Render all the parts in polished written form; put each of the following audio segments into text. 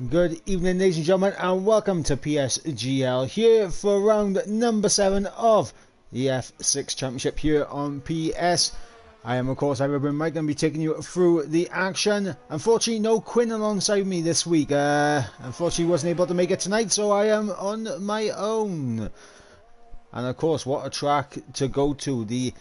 Good evening, ladies and gentlemen, and welcome to PSGL here for round number 7 of the F6 Championship here on PS. I am, of course, Ivan Mike, going to be taking you through the action. Unfortunately, no Quinn alongside me this week. Unfortunately, wasn't able to make it tonight, so I am on my own. And, of course, what a track to go to. The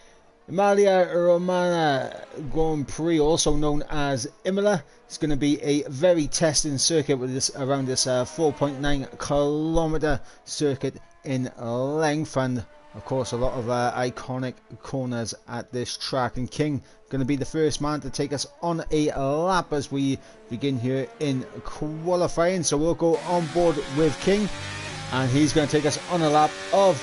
Emilia Romagna Grand Prix, also known as Imola. It's going to be a very testing circuit with this around this 4.9 kilometer circuit in length, and of course a lot of iconic corners at this track. And King going to be the first man to take us on a lap as we begin here in qualifying. So we'll go on board with King, and he's going to take us on a lap of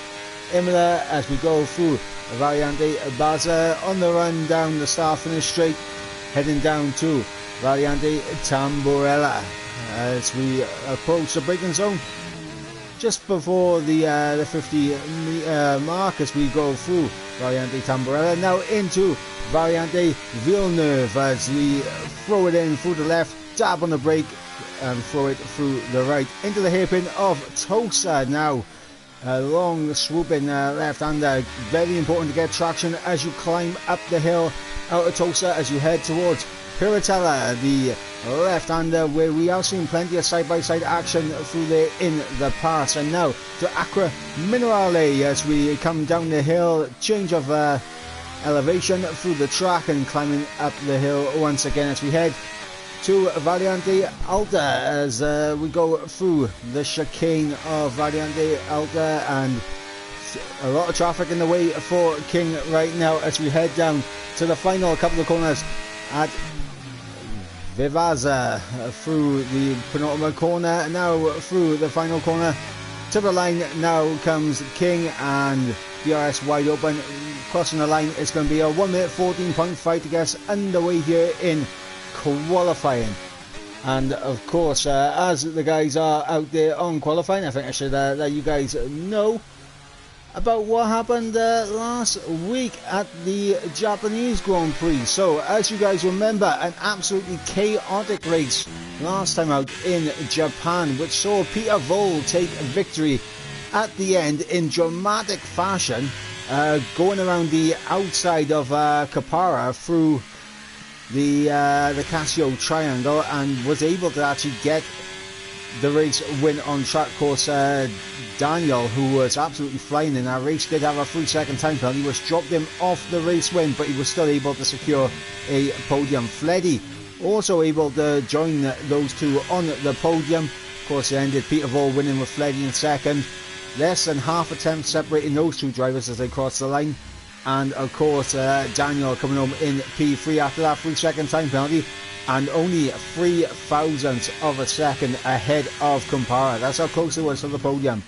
Imola as we go through Variante Baza on the run down the start finish straight, heading down to Variante Tamburella as we approach the braking zone just before the 50 meter mark as we go through Variante Tamburella, now into Variante Villeneuve as we throw it in through the left, dab on the brake and throw it through the right into the hairpin of Tosa. Now long swooping left-hander, very important to get traction as you climb up the hill out of Tosa as you head towards Piratella, the left-hander, where we have seen plenty of side-by-side action through there in the past. And now to Acqua Minerale as we come down the hill, change of elevation through the track and climbing up the hill once again as we head to Variante Alta as we go through the chicane of Variante Alta, and a lot of traffic in the way for King right now as we head down to the final couple of corners at Vivaza through the penultimate corner, now through the final corner to the line. Now comes King and DRS wide open, crossing the line. It's going to be a 1 minute 14.5 to get us underway here in qualifying. And of course, as the guys are out there on qualifying, I think I should let you guys know about what happened last week at the Japanese Grand Prix. So as you guys remember, an absolutely chaotic race last time out in Japan, which saw Peter Vole take victory at the end in dramatic fashion, going around the outside of Capara through the Casio Triangle, and was able to actually get the race win on track. Of course, Daniel, who was absolutely flying in that race, did have a 3-second time penalty which dropped him off the race win, but he was still able to secure a podium. Fleddy also able to join those two on the podium. Of course, it ended Peter Vole winning with Fleddy in second. Less than half a tenth separating those two drivers as they crossed the line. And of course, Daniel coming home in P3 after that 3-second time penalty, and only 3 thousandths of a second ahead of Campara. That's how close it was to the podium.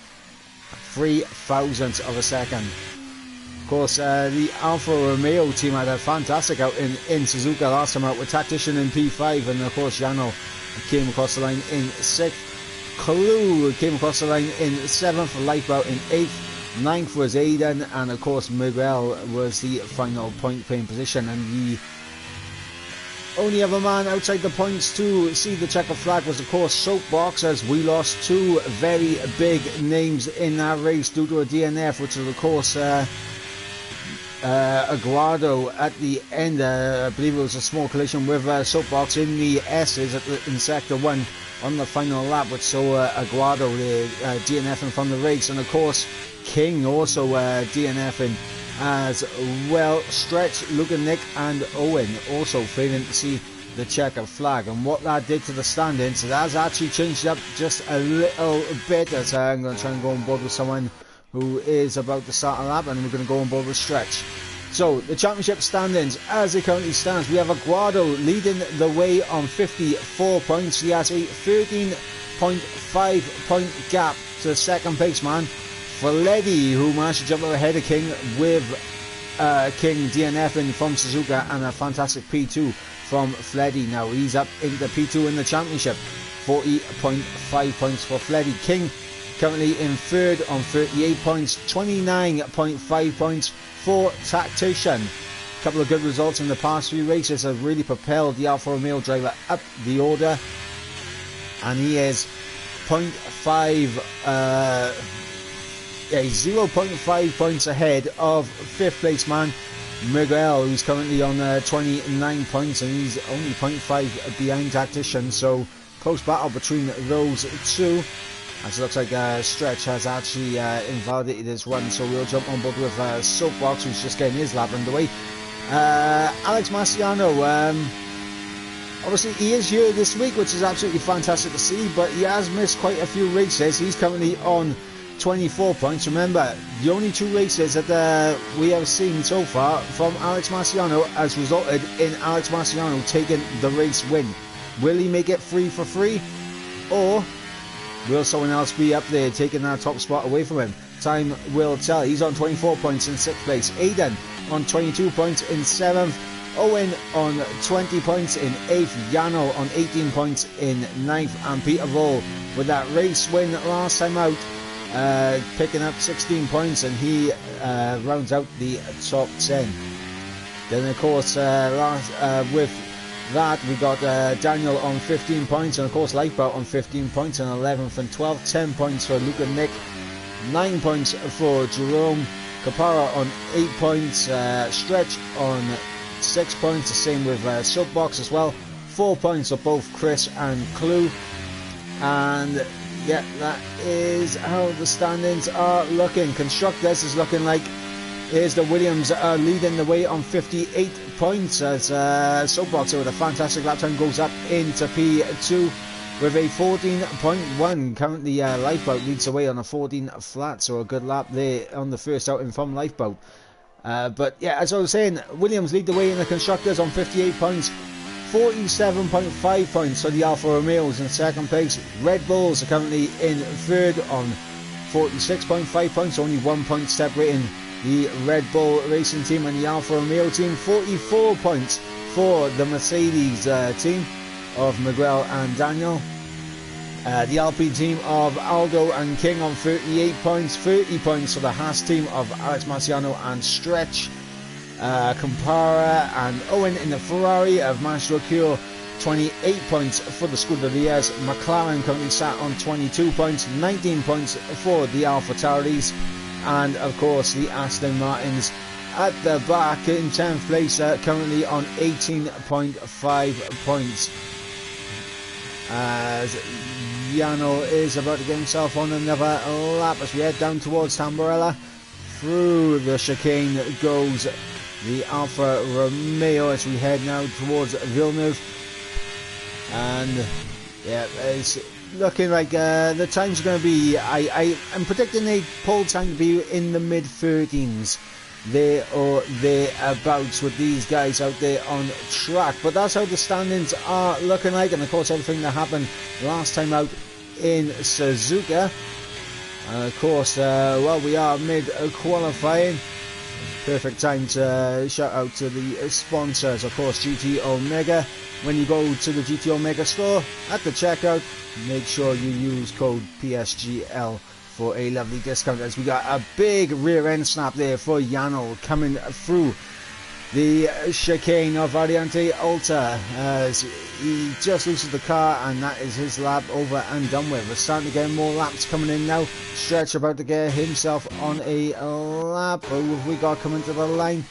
3 thousandths of a second. Of course, the Alfa Romeo team had a fantastic out in Suzuka last time out with Tactician in P5, and of course Jano came across the line in 6th. Kalu came across the line in 7th, Lightbout in 8th. 9th was Aiden, and of course Miguel was the final point playing position. And the only other man outside the points to see the checker flag was of course Soapbox, as we lost 2 very big names in that race due to a DNF, which was of course Aguado at the end. I believe it was a small collision with Soapbox in the S's in sector 1 on the final lap, which saw Aguado DNFing from the race. And of course King also DNFing as well. Stretch, Luke and Nick and Owen also failing to see the checker flag. And what that did to the standings, it has actually changed up just a little bit, as I'm going to try and go on board with someone who is about to start a lap, and we're going to go on board with Stretch. So the championship standings as it currently stands, we have Aguado leading the way on 54 points. He has a 13.5 point gap to the second place man, Fleddy, who managed to jump ahead of King with King DNFing from Suzuka, and a fantastic P2 from Fleddy. Now he's up into P2 in the championship, 40.5 points for Fleddy. King currently in third on 38 points, 29.5 points for Tactician. A couple of good results in the past few races have really propelled the Alfa Romeo driver up the order. and he is 0.5 0.5 points ahead of 5th place man Miguel, who's currently on 29 points, and he's only 0.5 behind Tactician. So close battle between those two, as it looks like Stretch has actually invalidated his run, so we'll jump on board with Soapbox, who's just getting his lap underway. Alex Marciano, obviously he is here this week, which is absolutely fantastic to see, but he has missed quite a few races. He's currently on 24 points. Remember, the only 2 races that we have seen so far from Alex Marciano has resulted in Alex Marciano taking the race win. Will he make it 3 for 3, or will someone else be up there taking that top spot away from him? Time will tell. He's on 24 points in 6th place. Aiden on 22 points in 7th. Owen on 20 points in 8th. Yano on 18 points in 9th. And Peter Voll with that race win last time out, picking up 16 points, and he rounds out the top 10. Then of course with that we got Daniel on 15 points, and of course Lifeboat on 15 points in 11th and 12th. 10 points for Luke and Nick, 9 points for Jerome. Capara on 8 points, Stretch on 6 points, the same with Soapbox as well. 4 points for both Chris and Clue. And yeah, that is how the standings are looking. Constructors is looking like here's the Williams leading the way on 58 points, as Soapbox with a fantastic lap time goes up into P2 with a 14.1. Currently Lifeboat leads the way on a 14 flat, so a good lap there on the first outing from Lifeboat. But yeah, as I was saying, Williams lead the way in the Constructors on 58 points. 47.5 points for the Alfa Romeos in second place. Red Bulls are currently in third on 46.5 points, only 1 point separating the Red Bull Racing team and the Alfa Romeo team. 44 points for the Mercedes team of Miguel and Daniel. The Alpine team of Aldo and King on 38 points. 30 points for the Haas team of Alex Marciano and Stretch. Campara and Owen in the Ferrari have managed to accrue 28 points for the Scuderias. McLaren currently sat on 22 points, 19 points for the Alfa Tauris, and of course the Aston Martins at the back in 10th place, currently on 18.5 points. As Yano is about to get himself on another lap as we head down towards Tamburella. Through the chicane goes the Alfa Romeo as we head now towards Villeneuve, and yeah, it's looking like the time's going to be, I'm predicting a pole time to be in the mid-13s, there or thereabouts, with these guys out there on track. But that's how the standings are looking like, and of course everything that happened last time out in Suzuka. And of course, well, we are mid-qualifying. Perfect time to shout out to the sponsors, of course, GT Omega. When you go to the GT Omega store, at the checkout, make sure you use code PSGL for a lovely discount, as we got a big rear end snap there for Yano coming through the chicane of Variante Alta, as he just loses the car, and that is his lap over and done with. We're starting to get more laps coming in now. Stretch about to get himself on a lap. Who have we got coming to the line?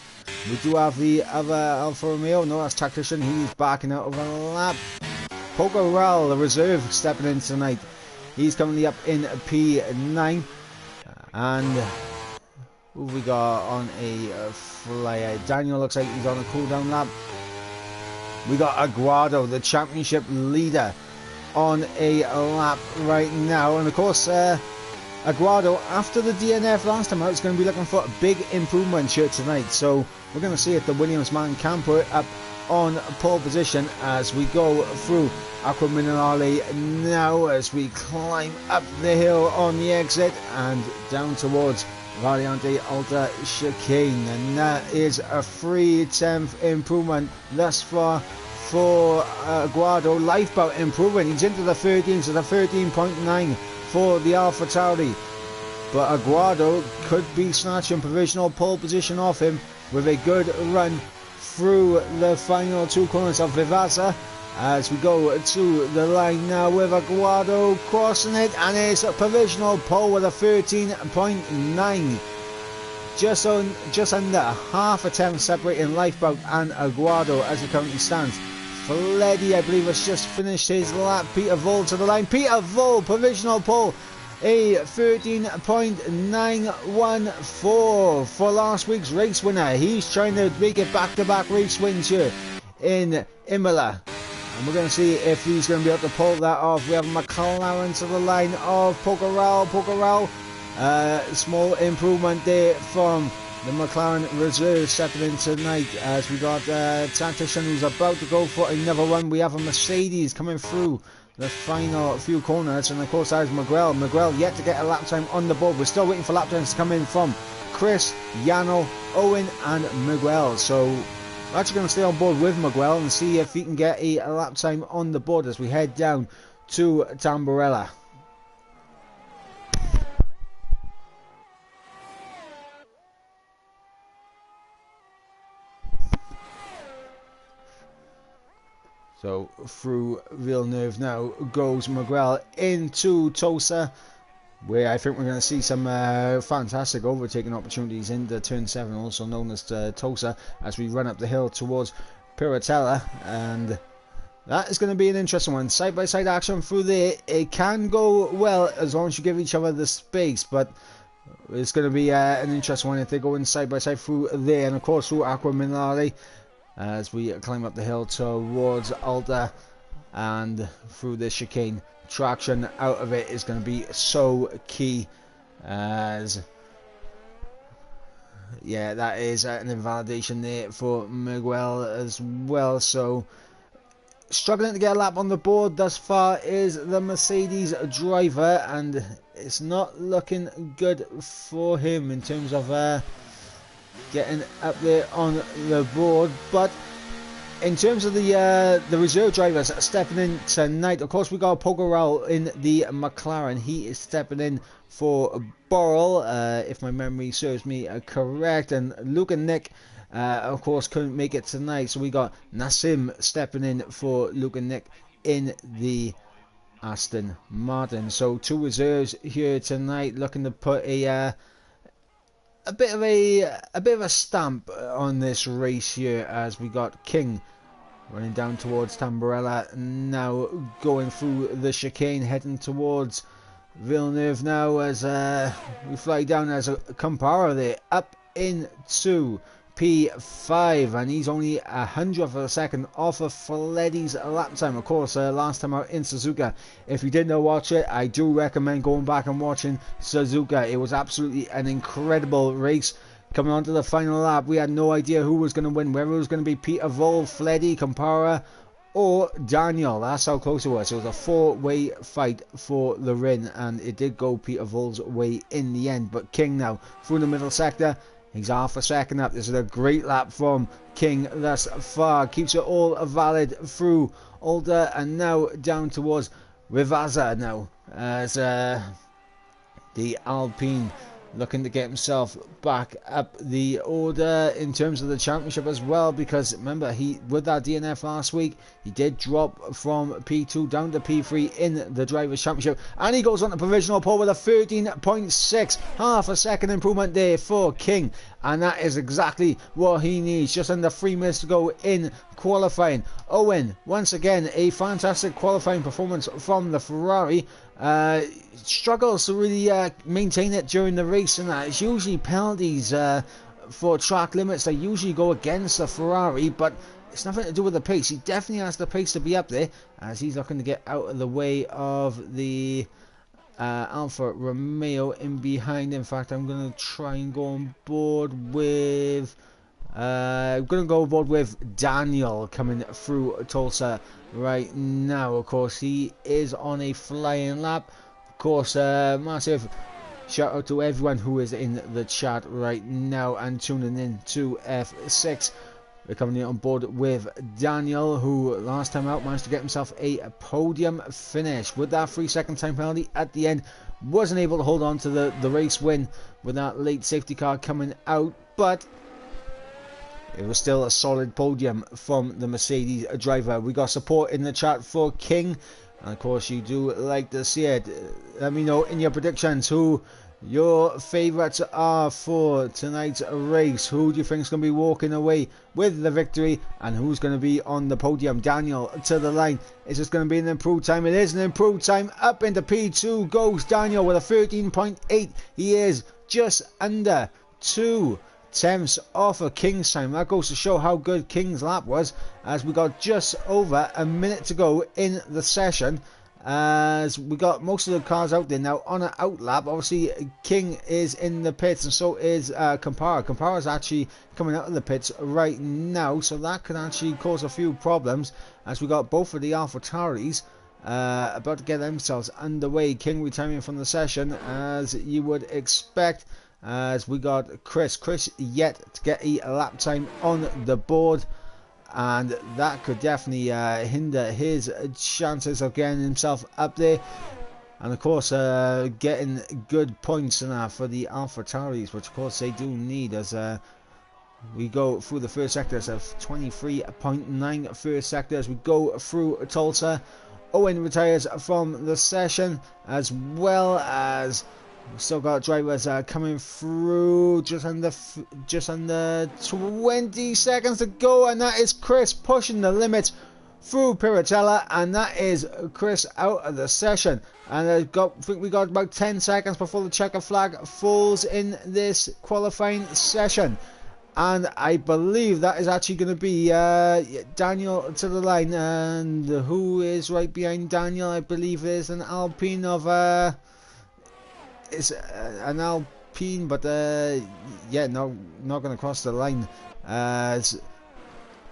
We do have the other Alfa Romeo. No, that's Tactician. He's backing out of a lap. Pocorel, the reserve, stepping in tonight. He's currently up in P9. And who we got on a flyer? Daniel looks like he's on a cooldown lap. We got Aguado, the championship leader, on a lap right now. And of course, Aguado, after the DNF last time out, is going to be looking for a big improvement here tonight. So we're going to see if the Williams man can put it up on pole position as we go through Aqua Minerale now, as we climb up the hill on the exit and down towards Variante Alta chicane. And that is a 3/10 improvement thus far for Aguado. Lifeboat improvement, he's into the 13s, so the 13.9 for the Alfa Tauri, but Aguado could be snatching provisional pole position off him with a good run through the final two corners of Vivasa as we go to the line now with Aguado crossing it, and it's a provisional pole with a 13.9. Just under half a tenth separating Lifeboat and Aguado as it currently stands. Fleddy, I believe, has just finished his lap. Peter Vole to the line. Peter Vole, provisional pole, a 13.914 for last week's race winner. He's trying to make it back-to-back race wins here in Imola. And we're going to see if he's going to be able to pull that off. We have McLaren to the line of Pokerel. Small improvement there from the McLaren reserve stepping in tonight as we got Tactician who's about to go for another run. We have a Mercedes coming through the final few corners, and of course that is Miguel yet to get a lap time on the board. We're still waiting for lap times to come in from Chris, Yano, Owen and Miguel, so we're actually going to stay on board with Miguel and see if he can get a lap time on the board as we head down to Tamburella. So through Villeneuve now goes Miguel into Tosa, where I think we're going to see some fantastic overtaking opportunities in the turn 7, also known as Tosa, as we run up the hill towards Piratella, and that is going to be an interesting one. Side-by-side action through there. It can go well as long as you give each other the space, but it's going to be an interesting one if they go in side-by-side through there, and of course through Aqua Minare as we climb up the hill towards Alta and through the chicane. Traction out of it is going to be so key, as yeah, that is an invalidation there for Miguel as well. So struggling to get a lap on the board thus far is the Mercedes driver, and it's not looking good for him in terms of getting up there on the board. But in terms of the reserve drivers stepping in tonight, of course we got Pokerel in the McLaren. He is stepping in for Burrell, if my memory serves me correct, and Luke and Nick of course couldn't make it tonight, so we got Nassim stepping in for Luke and Nick in the Aston Martin. So two reserves here tonight, looking to put a bit of a stamp on this race here, as we got King running down towards Tamburella, now going through the chicane, heading towards Villeneuve now as we fly down as a Campara there up into P5, and he's only 100th of a second off of Fleddy's lap time. Of course, last time out in Suzuka, if you did not watch it, I do recommend going back and watching Suzuka. It was absolutely an incredible race. Coming on to the final lap, we had no idea who was going to win, whether it was going to be Peter Vole, Fleddy, Campara or Daniel. That's how close it was. It was a four-way fight for the win, and it did go Peter Vole's way in the end. But King now through the middle sector, he's half a second up. This is a great lap from King thus far. Keeps it all valid through Alder, and now down towards Rivaza now, as the Alpine looking to get himself back up the order in terms of the championship as well, because remember, he with that DNF last week, he did drop from P2 down to P3 in the Drivers' Championship, and he goes on to provisional pole with a 13.6, half a second improvement there for King, and that is exactly what he needs. Just under 3 minutes to go in qualifying. Owen, once again, a fantastic qualifying performance from the Ferrari. Struggles to really maintain it during the race, and that it's usually penalties for track limits. They usually go against the Ferrari, but it's nothing to do with the pace. He definitely has the pace to be up there, as he's looking to get out of the way of the Alfa Romeo in behind. In fact, I'm going to try and go on board with Daniel coming through Tulsa right now. Of course, he is on a flying lap. Of course, massive shout out to everyone who is in the chat right now and tuning in to F6. We're coming on board with Daniel, who last time out managed to get himself a podium finish with that 3-second time penalty at the end. Wasn't able to hold on to the race win with that late safety car coming out, but it was still a solid podium from the Mercedes driver. We got support in the chat for King, and of course you do like to see it. Let me know in your predictions who your favourites are for tonight's race. Who do you think is going to be walking away with the victory, and who's going to be on the podium? Daniel to the line. Is this going to be an improved time? It is an improved time. Up into P2 goes Daniel with a 13.8. He is just under 2/10 off of King's time. That goes to show how good King's lap was, as we got just over a minute to go in the session, as we got most of the cars out there now on an out lap. Obviously King is in the pits, and so is Campara. Campara is actually coming out of the pits right now, so that could actually cause a few problems, as we got both of the AlphaTauris about to get themselves underway. King retiring from the session, as you would expect, as we got Chris yet to get a lap time on the board, and that could definitely hinder his chances of getting himself up there. And of course getting good points in that for the AlphaTauris, which of course they do need, as we go through the first sectors of 23.9 first sector. As we go through Tulsa, Owen retires from the session, as well as we still got drivers coming through. Just under 20 seconds to go, and that is Chris pushing the limit through Piratella, and that is Chris out of the session. And I think we got about 10 seconds before the checker flag falls in this qualifying session. And I believe that is actually going to be Daniel to the line. And who is right behind Daniel? I believe is an Alpine of... it's an Alpine, but yeah, no, not going to cross the line.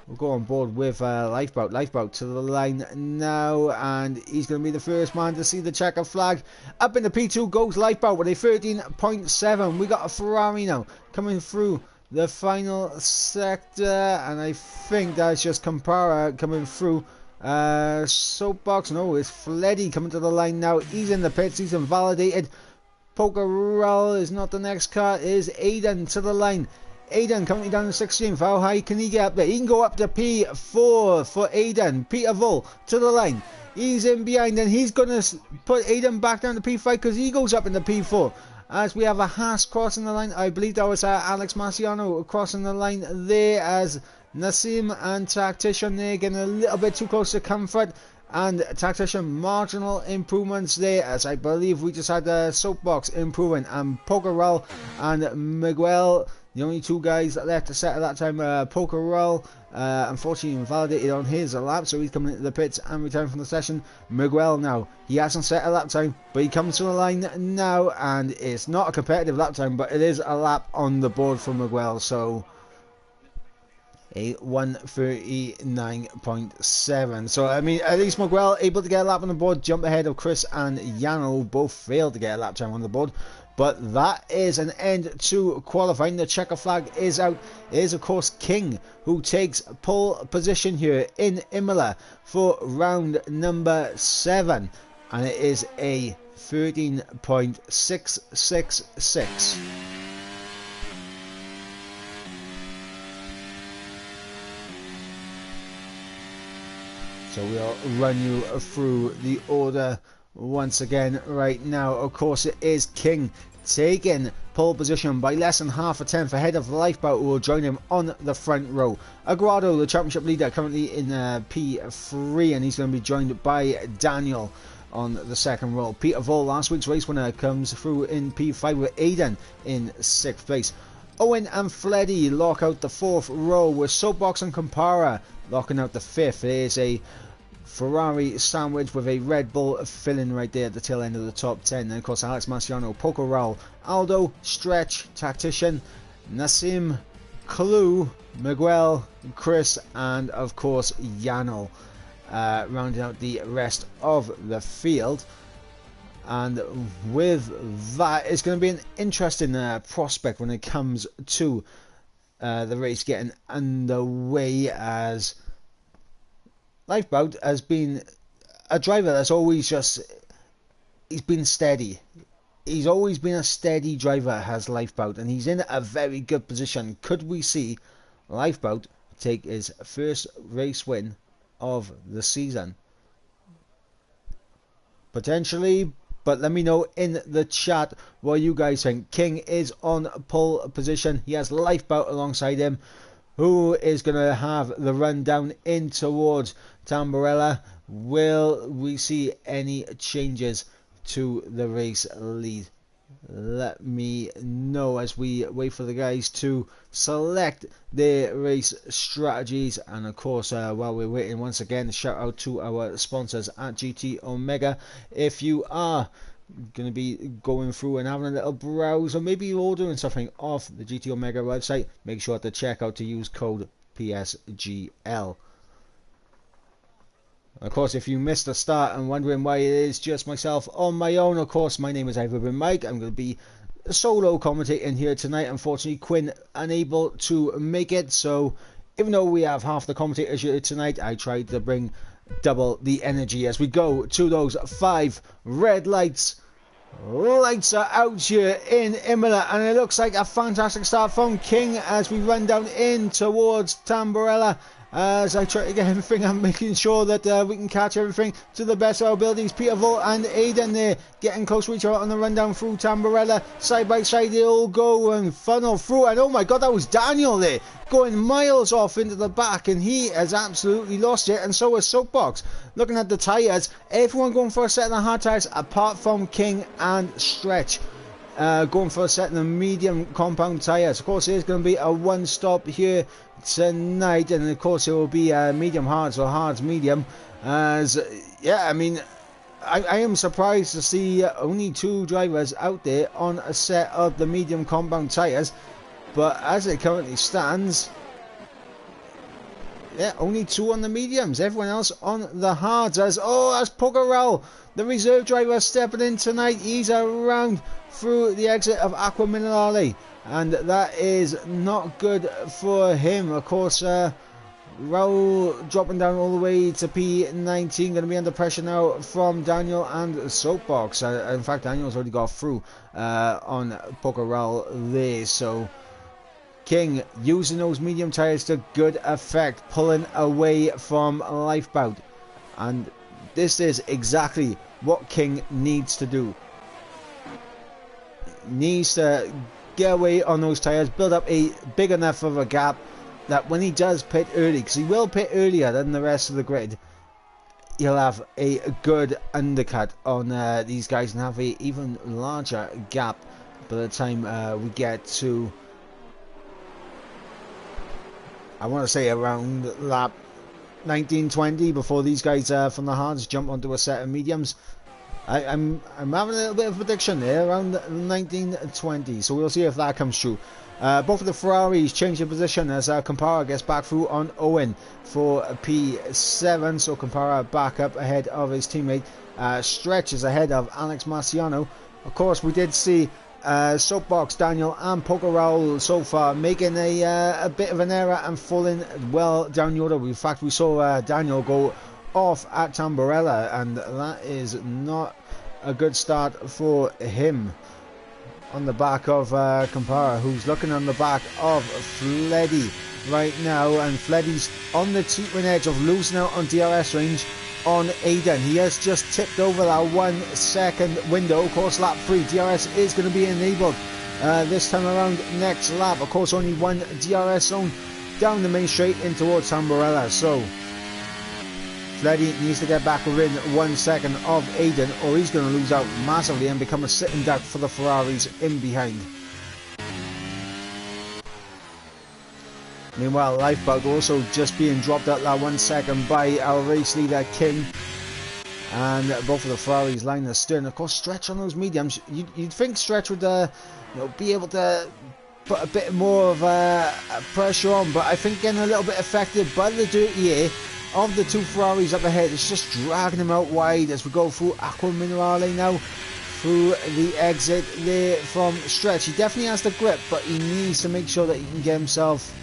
We'll go on board with Lifeboat. Lifeboat to the line now, and he's going to be the first man to see the checker flag. Up in the P2 goes Lifeboat with a 13.7. We got a Ferrari now coming through the final sector, and I think that's just Campara coming through. Soapbox, no, it's Fleddy coming to the line now. He's in the pits, he's invalidated. Pokerell is not the next car, is Aiden to the line. Aiden currently down to 16th. How high can he get up there? He can go up to P4 for Aiden. Peter Vull to the line. He's in behind, and he's going to put Aiden back down to P5 because he goes up into P4. As we have a Haas crossing the line. I believe that was Alex Marciano crossing the line there, as Nassim and Tactician there getting a little bit too close to comfort. And Tactician marginal improvements there, as I believe we just had a Soapbox improving, and Pokerell and Miguel, the only two guys left to set at that time. Pokerell unfortunately invalidated on his lap, so he's coming into the pits and retiring from the session. Miguel now, he hasn't set a lap time, but he comes to the line now, and it's not a competitive lap time, but it is a lap on the board for Miguel, so a 1:39.7. So I mean, at least Miguel able to get a lap on the board, jump ahead of Chris and Yano, both failed to get a lap time on the board. But that is an end to qualifying. The checker flag is out. It is of course King who takes pole position here in Imola for round number 7, and it is a 13.666. So we'll run you through the order once again right now. Of course, it is King taking pole position by less than half a tenth ahead of Lifeboat, who will join him on the front row. Aguado, the championship leader, currently in P3, and he's going to be joined by Daniel on the second row. Peter Vull, last week's race winner, comes through in P5 with Aiden in 6th place. Owen and Fleddy lock out the 4th row, with Soapbox and Campara locking out the 5th. There's a Ferrari sandwich with a Red Bull filling right there at the tail end of the top 10. And of course, Alex Marciano, Pokerell, Aldo, Stretch, Tactician, Nassim, Clue, Miguel, Chris, and of course Yano, rounding out the rest of the field. And with that, it's going to be an interesting prospect when it comes to the race getting underway, as Lifeboat has been a driver that's always he's been steady. He's always been a steady driver, has Lifeboat, and he's in a very good position. Could we see Lifeboat take his first race win of the season. Potentially, but let me know in the chat what you guys think. King is on pole position. He has Lifeboat alongside him, who is going to have the run down in towards Tamburella. Will we see any changes to the race lead? Let me know as we wait for the guys to select their race strategies. And of course, while we're waiting, once again, shout out to our sponsors at GT Omega. If you are going to be going through and having a little browse, or maybe you're ordering something off the GT Omega website, make sure to check out to use code PSGL. Of course, if you missed the start and wondering why it is just myself on my own, of course, my name is Mike. I'm going to be solo commentating here tonight. Unfortunately, Quinn unable to make it, so even though we have half the commentators here tonight, I tried to bring double the energy as we go to those 5 red lights. Lights are out here in Imola, and it looks like a fantastic start from King as we run down in towards Tamburella. As I try to get everything, I'm making sure that we can catch everything to the best of our abilities. Peter Volt and Aiden there getting close to each other on the rundown through Tamburella. Side by side they all go and funnel through. And oh my god, that was Daniel there going miles off into the back, and he has absolutely lost it, and so has Soapbox. Looking at the tyres, everyone going for a set of the hard tyres apart from King and Stretch. Going for a set of the medium compound tyres. Of course, there's going to be a one stop here tonight, and of course it will be medium hards or hards medium. As yeah, I mean, I am surprised to see only 2 drivers out there on a set of the medium compound tyres, but as it currently stands, yeah, only 2 on the mediums, everyone else on the hards. As that's Pogarel, the reserve driver, stepping in tonight. He's around through the exit of Aqua Minerale, and that is not good for him. Of course, Raul dropping down all the way to P19, going to be under pressure now from Daniel and Soapbox. In fact, Daniel's already got through on Pogarel there, so King using those medium tyres to good effect, pulling away from Lifeboat, and this is exactly what King needs to do. Needs to get away on those tyres, build up a big enough of a gap that when he does pit early, because he will pit earlier than the rest of the grid, he'll have a good undercut on these guys and have a even larger gap by the time we get to, I want to say, around lap 19-20, before these guys from the hards jump onto a set of mediums. I'm having a little bit of a prediction there around 19-20, so we'll see if that comes true. Both of the Ferraris change their position as Campara gets back through on Owen for P7, so Campara back up ahead of his teammate. Stretch is ahead of Alex Marciano. Of course, we did see Soapbox, Daniel and Pogarel so far making a bit of an error and falling well down the order. In fact, we saw Daniel go off at Tamburella, and that is not a good start for him. On the back of Campara, who's looking on the back of Fleddy right now, and Fleddy's on the teetering edge of losing out on DRS range on Aiden. He has just tipped over that 1 second window. Of course, lap 3 DRS is going to be enabled this time around next lap. Of course, only 1 DRS zone down the main straight in towards Tamburella, so Fleddy needs to get back within 1 second of Aiden, or he's going to lose out massively and become a sitting duck for the Ferraris in behind. Meanwhile, Lifeboat also just being dropped at that 1 second by our race leader King, and both of the Ferraris line the stern. Of course, Stretch on those mediums. You'd think Stretch would be able to put a bit more of pressure on, but I think getting a little bit affected by the dirty air of the 2 Ferraris up ahead. It's just dragging him out wide as we go through Aqua Minerale now, through the exit there from Stretch. He definitely has the grip, but he needs to make sure that he can get himself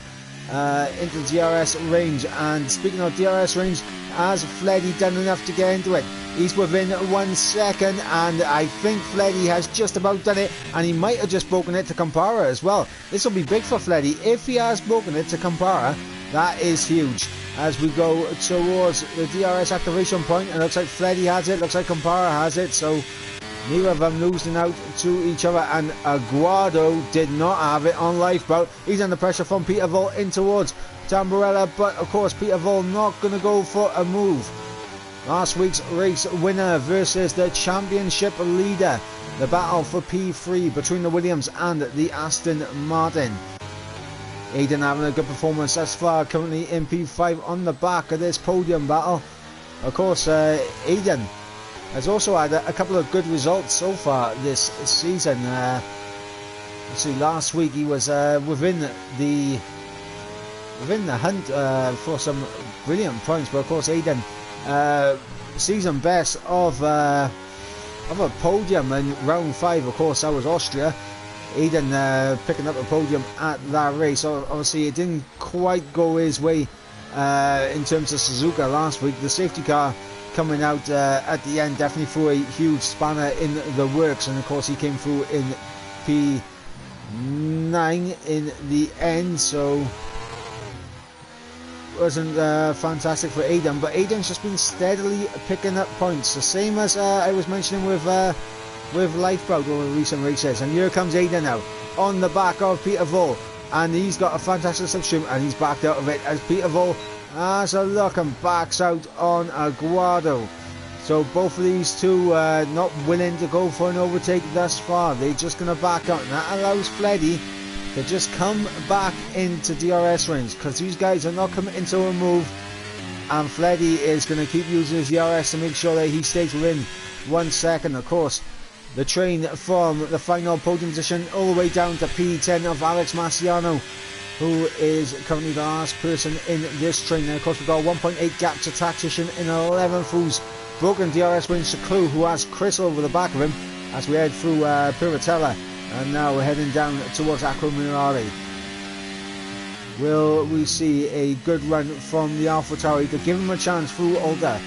into DRS range. And speaking of DRS range, has Fleddy done enough to get into it? He's within 1 second, and I think Fleddy has just about done it, and he might have just broken it to Campara as well. This will be big for Fleddy. If he has broken it to Campara, that is huge. As we go towards the DRS activation point, and it looks like Fleddy has it, looks like Campara has it, so neither of them losing out to each other, and Aguado did not have it on lifeboat. He's under pressure from Peter Vol in towards Tamburello, but of course Peter Vol not going to go for a move. Last week's race winner versus the championship leader. The battle for P3 between the Williams and the Aston Martin. Aiden having a good performance thus far, currently in P5 on the back of this podium battle. Of course, Aiden has also had a couple of good results so far this season. Let's see, last week he was within the hunt for some brilliant points, but of course Aiden, season best of a podium in round 5. Of course, that was Austria. Aiden picking up a podium at that race. So obviously it didn't quite go his way in terms of Suzuka last week. The safety car coming out at the end definitely threw a huge spanner in the works, and of course he came through in P9 in the end, so wasn't fantastic for Aiden. But Aiden's just been steadily picking up points, the same as I was mentioning with Lifeboat over recent races. And here comes Aiden now on the back of Peter Vol, and he's got a fantastic slipstream, and he's backed out of it as Peter Vol has a look and backs out on Aguado. So both of these two not willing to go for an overtake thus far. They're just going to back out, and that allows Fleddy to just come back into DRS range, because these guys are not coming into a move, and Fleddy is going to keep using his DRS to make sure that he stays within 1 second. Of course, the train from the final podium position all the way down to P10 of Alex Marciano, who is currently the last person in this train. And of course we've got a 1.8 gap to Tactician in 11th, who's broken DRS range to Clue, who has Chris over the back of him as we head through Piratella, and now we're heading down towards Aquamirari. Will we see a good run from the Alpha Tauri to give him a chance through Olga?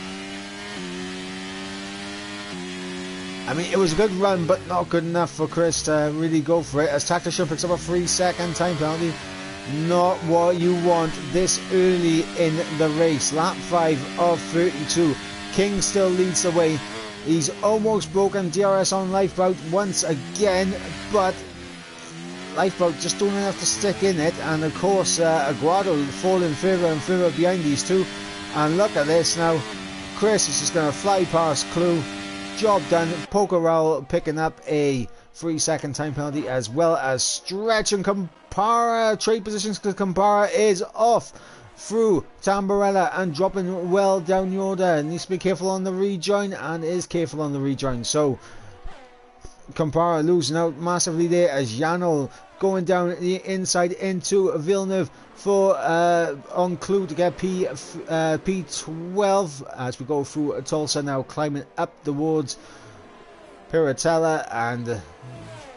I mean, it was a good run, but not good enough for Chris to really go for it, as Tactician picks up a 3-second time penalty. Not what you want this early in the race. Lap 5 of 32. King still leads the way. He's almost broken DRS on Lifeboat once again, but Lifeboat just don't have to stick in it. And of course Aguado falling further and further behind these two. And look at this now. Chris is just going to fly past Clue. Job done. Pokerell picking up a 3-second time penalty, as well as Stretch and Campara trade positions, because Campara is off through Tamburello and dropping well down the order. Needs to be careful on the rejoin, and is careful on the rejoin. So Campara losing out massively there, as Janel going down the inside into Villeneuve for on Clue to get P12 as we go through Tulsa, now climbing up towards Piratella, and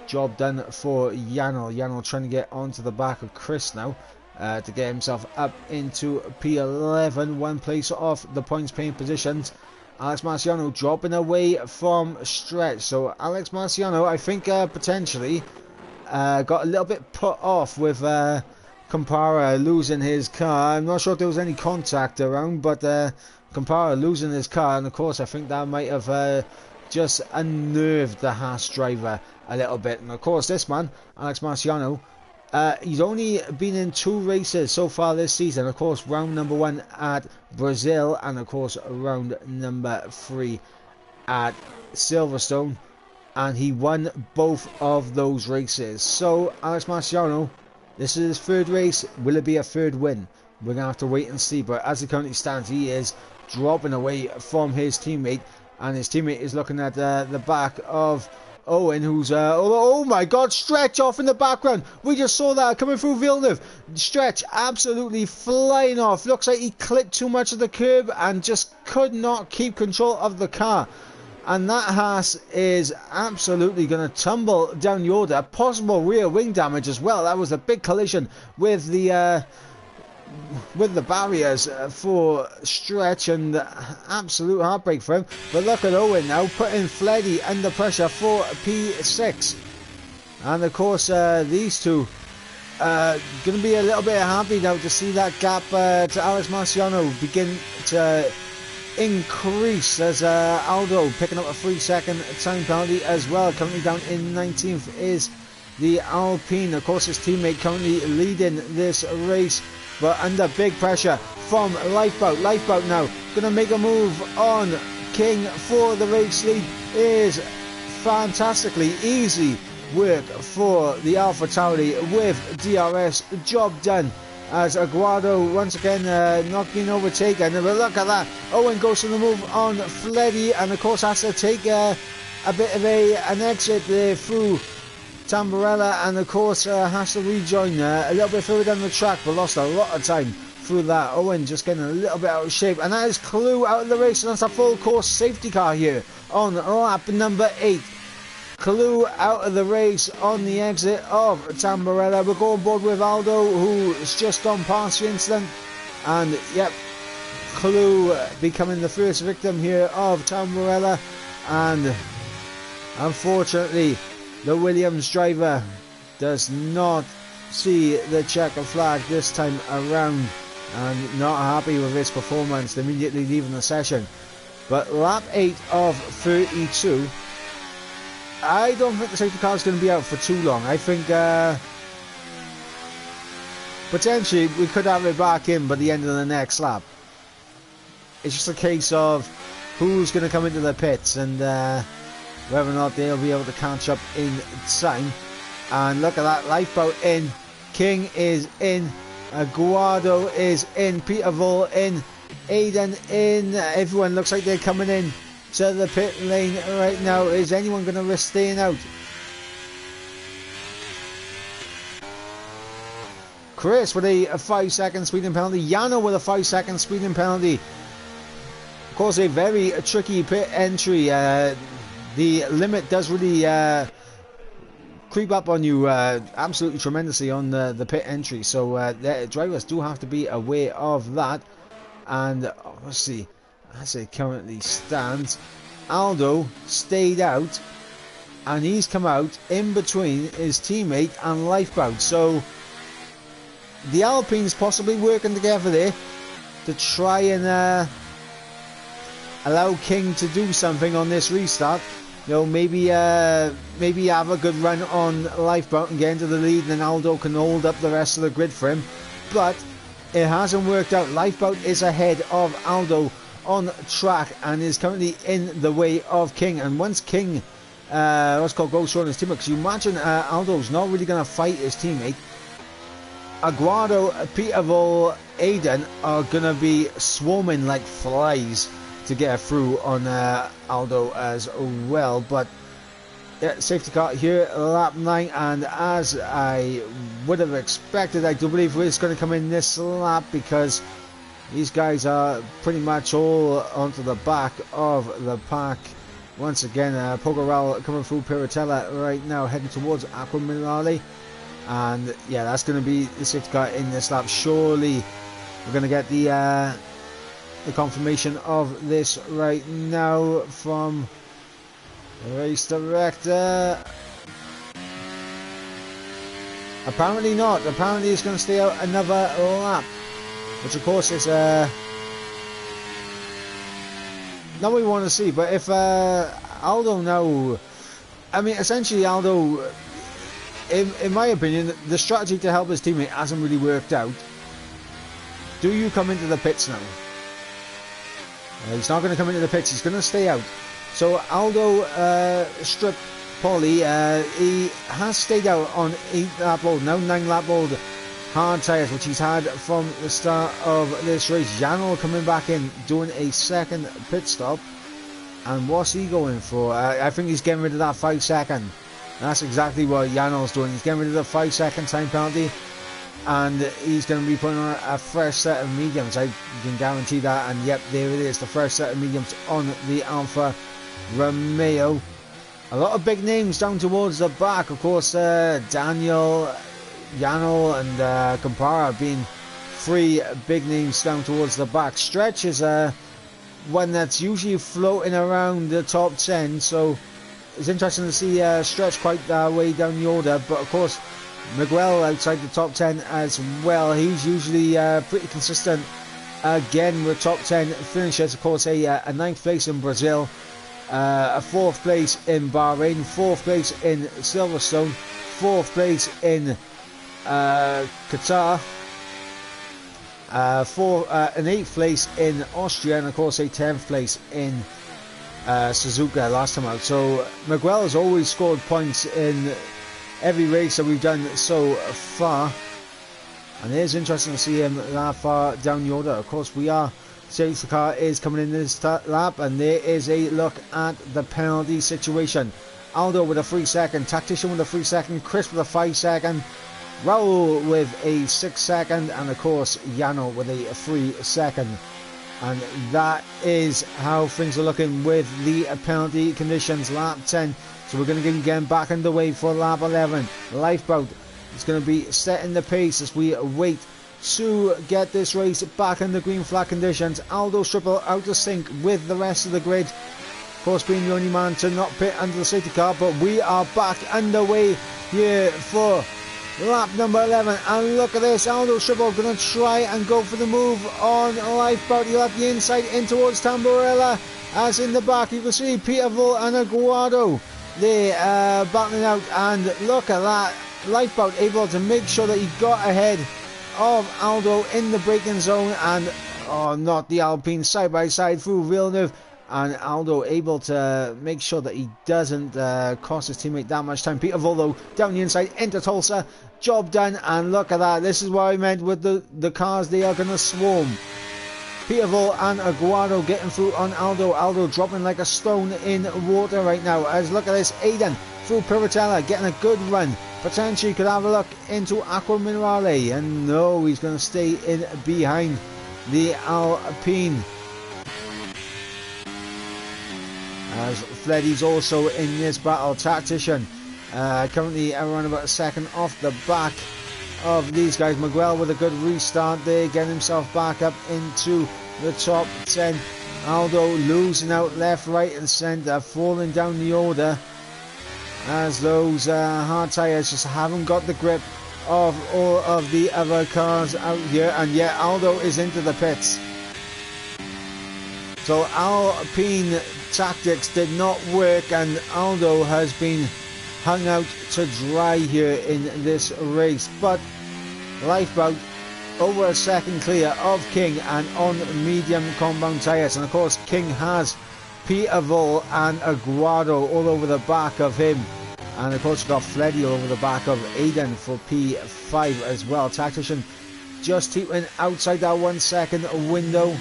job done for Janel. Janel trying to get onto the back of Chris now to get himself up into P11, one place off the points paying positions. Alex Marciano dropping away from Stretch. So Alex Marciano, I think potentially got a little bit put off with Campara losing his car. I'm not sure if there was any contact around, but Campara losing his car, and of course I think that might have just unnerved the Haas driver a little bit. And of course this man, Alex Marciano, he's only been in 2 races so far this season. Of course round number 1 at Brazil, and of course round number 3 at Silverstone, and he won both of those races. So Alex Marciano, this is his 3rd race. Will it be a 3rd win? We're going to have to wait and see, but as it currently stands, he is dropping away from his teammate, and his teammate is looking at the back of Owen, who's oh my god, Stretch off in the background. We just saw that coming through Villeneuve. Stretch absolutely flying off. Looks like he clipped too much of the curb and just could not keep control of the car. And that Haas is absolutely going to tumble down the order. Possible rear wing damage as well. That was a big collision with the with the barriers for stretch, and absolute heartbreak for him. But look at Owen now putting Fleddy under pressure for P6, and of course these two going to be a little bit happy now to see that gap to Alex Marciano begin to increase, as Aldo picking up a 3-second time penalty as well. Currently down in 19th is the Alpine. Of course, his teammate currently leading this race, but under big pressure from Lifeboat. Lifeboat now going to make a move on King for the race lead. Is fantastically easy work for the Alpha Tauri with DRS. Job done, as Aguado once again not being overtaken. But look at that, Owen goes for the move on Fleddy, and of course has to take a bit of an exit there through Tamburella, and of course has to rejoin a little bit further down the track, but lost a lot of time through that. Owen just getting a little bit out of shape, and that is Clue out of the race, and that's a full course safety car here on lap number 8. Clue out of the race on the exit of Tamburella. We're going board with Aldo, who's just gone past the incident, and yep, Clue becoming the first victim here of Tamburella, and unfortunately the Williams driver does not see the checker flag this time around, and not happy with his performance, immediately leaving the session. But lap 8 of 32, I don't think the safety car is going to be out for too long. I think potentially we could have it back in by the end of the next lap. It's just a case of who's going to come into the pits, and whether or not they'll be able to catch up in time. And look at that, Lifeboat in, King is in, Aguado is in, Peter Vol in, Aiden in. Everyone looks like they're coming in to the pit lane right now. Is anyone going to risk staying out? Chris with a 5-second speeding penalty, Yano with a 5-second speeding penalty. Of course, a very tricky pit entry. The limit does really creep up on you absolutely tremendously on the pit entry, so the drivers do have to be aware of that. And let's see, as it currently stands, Aldo stayed out, and he's come out in between his teammate and Lifeboat. So the Alpines possibly working together there to try and allow King to do something on this restart. You know, maybe have a good run on Lifeboat and get into the lead, and then Aldo can hold up the rest of the grid for him. But it hasn't worked out. Lifeboat is ahead of Aldo on track and is currently in the way of King. And once King, goes through on his teammate, because you imagine Aldo's not really going to fight his teammate. Aguado, Peterville, Aiden are going to be swarming like flies to get through on Aldo as well. But yeah, safety car here, lap 9, and as I would have expected, I do believe it's going to come in this lap, because these guys are pretty much all onto the back of the pack. Once again, Pogaral coming through Piratella right now, heading towards Aquaminale. And yeah, that's going to be the safety car in this lap. Surely we're going to get the confirmation of this right now from the race director. Apparently not. Apparently it's going to stay out another lap, which of course is not what we want to see. But if Aldo now, I mean, essentially Aldo, in my opinion, the strategy to help his teammate hasn't really worked out. Do you come into the pits now? He's not going to come into the pits, he's going to stay out. So Aldo stripped Polly. He has stayed out on 8 lap old, now 9 lap old hard tyres, which he's had from the start of this race. Janel coming back in, doing a second pit stop. And what's he going for? I think he's getting rid of that 5 second. That's exactly what Janel's doing. He's getting rid of the 5 second time penalty, and he's going to be putting on a fresh set of mediums. I can guarantee that. And yep, there it is, the first set of mediums on the Alfa Romeo. A lot of big names down towards the back. Of course, Daniel, Janel and Campara being three big names down towards the back. Stretch is one that's usually floating around the top 10, so it's interesting to see Stretch quite way down the order. But of course, Miguel outside the top 10 as well. He's usually pretty consistent again with top 10 finishes. Of course, a 9th place in Brazil, a 4th place in Bahrain, 4th place in Silverstone, 4th place in Qatar, an 8th place in Austria, and of course a 10th place in Suzuka last time out. So Miguel has always scored points in every race that we've done so far, and it is interesting to see him that far down the order. Of course, safety car is coming in this lap, and there is a look at the penalty situation. Aldo with a 3 second, Tactician with a 3 second, Chris with a 5 second, Raul with a 6 second, and of course Yano with a 3 second. And that is how things are looking with the penalty conditions. Lap 10, so we're going to get back underway for lap 11. Lifeboat is going to be setting the pace as we wait to get this race back in the green flag conditions. Aldo Triple out of sync with the rest of the grid, of course being the only man to not pit under the safety car, but we are back underway here for lap number 11, and look at this. Aldo Triple going to try and go for the move on Lifeboat. He'll have the inside in towards Tamburella, as in the back you can see Peterville and Aguado. They battling out, and look at that. Lifeboat able to make sure that he got ahead of Aldo in the braking zone, and not the Alpine side by side through Villeneuve, and Aldo able to make sure that he doesn't cost his teammate that much time. Peterville though down the inside into Tulsa, job done, and look at that. This is what I meant with the cars. They are going to swarm. Peterville and Aguado getting through on Aldo. Aldo dropping like a stone in water right now. As look at this, Aiden through Piratella getting a good run. Potentially could have a look into Aqua Minerale, and no, he's going to stay in behind the Alpine. As Fleddy's also in this battle. Tactician currently around about a second off the back of these guys. Miguel with a good restart there, getting himself back up into the top 10. Aldo losing out left, right and centre, falling down the order as those hard tyres just haven't got the grip of all of the other cars out here. And yet Aldo is into the pits. So Alpine tactics did not work, and Aldo has been hung out to dry here in this race. But Lifeboat over a second clear of King and on medium compound tyres, and of course King has Peterville and Aguado all over the back of him, and of course we've got Fleddy all over the back of Aiden for P5 as well. Tactician just teetering outside that 1 second window,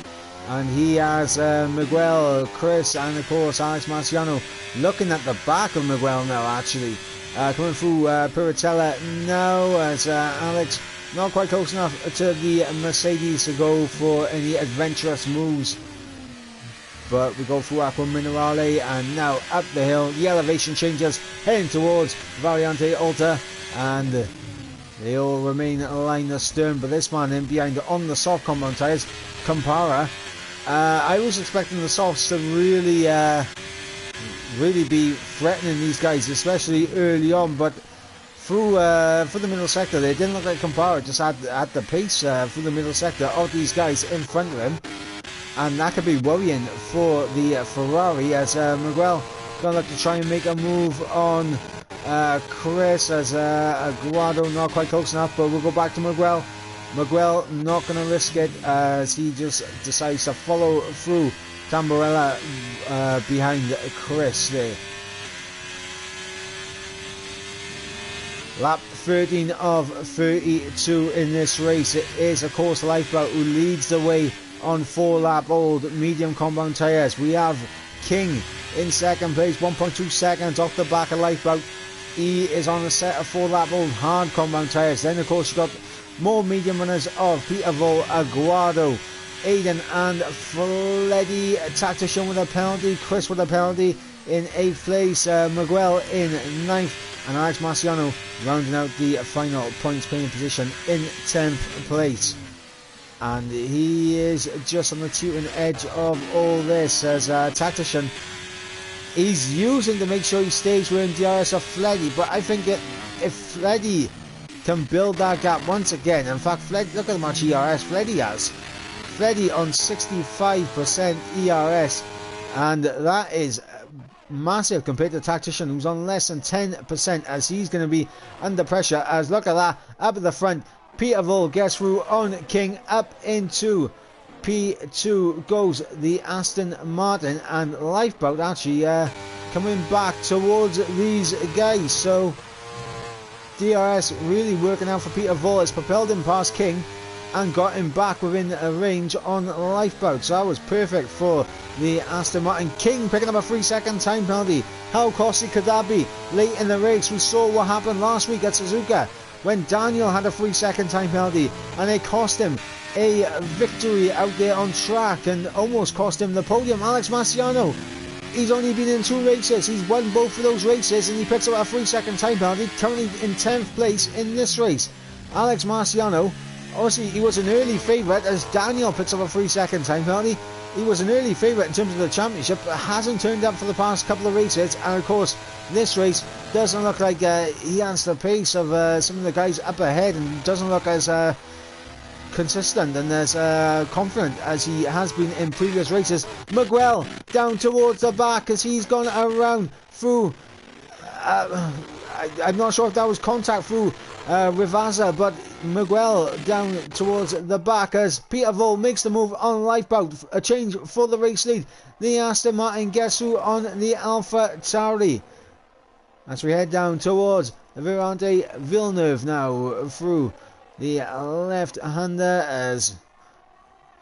and he has Miguel, Chris and of course Alex Marciano looking at the back of Miguel now, actually coming through Piratella now, as Alex not quite close enough to the Mercedes to go for any adventurous moves. But we go through Aqua Minerale, and now up the hill, the elevation changes, heading towards Variante Alta, and they all remain aligned astern. But this man in behind on the soft compound tyres, Campara. I was expecting the softs to really be threatening these guys, especially early on, but through the middle sector they didn't look like Campara just had the pace through the middle sector of these guys in front of him, and that could be worrying for the Ferrari, as Miguel gonna look to try and make a move on Chris, as Aguado not quite close enough, but we'll go back to Miguel. Miguel not going to risk it, as he just decides to follow through Tamburella behind Chris there. Lap 13 of 32 in this race. It is of course Lifeboat who leads the way on 4-lap-old medium compound tyres. We have King in second place, 1.2 seconds off the back of Lifeboat. He is on a set of 4-lap-old hard compound tyres. Then of course you've got more medium runners of Peterville, Aguado, Aiden and Fleddy. Tactician with a penalty, Chris with a penalty in 8th place, Miguel in 9th, and Alex Marciano rounding out the final points paying position in 10th place. and he is just on the teetering edge of all this as a tactician. He's using to make sure he stays within DRS of Fleddy, but I think if Fleddy can build that gap once again, in fact, Fleddy, look at how much ERS Fleddy has. Fleddy on 65% ERS, and that is massive compared to the tactician who's on less than 10%, as he's going to be under pressure. As look at that, up at the front, Peter Vol gets through on King, up into P2 goes the Aston Martin, and Lifeboat actually coming back towards these guys. So DRS really working out for Peter Vol. Has propelled him past King and got him back within a range on Lifeboat. So that was perfect for the Aston Martin. King picking up a 3-second time penalty. How costly could that be? Late in the race, we saw what happened last week at Suzuka when Daniel had a 3-second time penalty, and it cost him a victory out there on track and almost cost him the podium. Alex Marciano, he's only been in 2 races. He's won both of those races, and he picks up a 3-second time penalty, currently in 10th place in this race. Alex Marciano, obviously he was an early favourite, as Daniel picks up a 3-second time penalty. He was an early favourite in terms of the championship, but hasn't turned up for the past couple of races, and of course this race doesn't look like he has the pace of some of the guys up ahead, and doesn't look as consistent and as confident as he has been in previous races. Miguel down towards the back as he's gone around through I'm not sure if that was contact through Rivazza, but Miguel down towards the back as Peter Vol makes the move on Lifeboat. A change for the race lead. The Aston Martin gets through on the Alpha Tauri as we head down towards Virante Villeneuve now through the left-hander as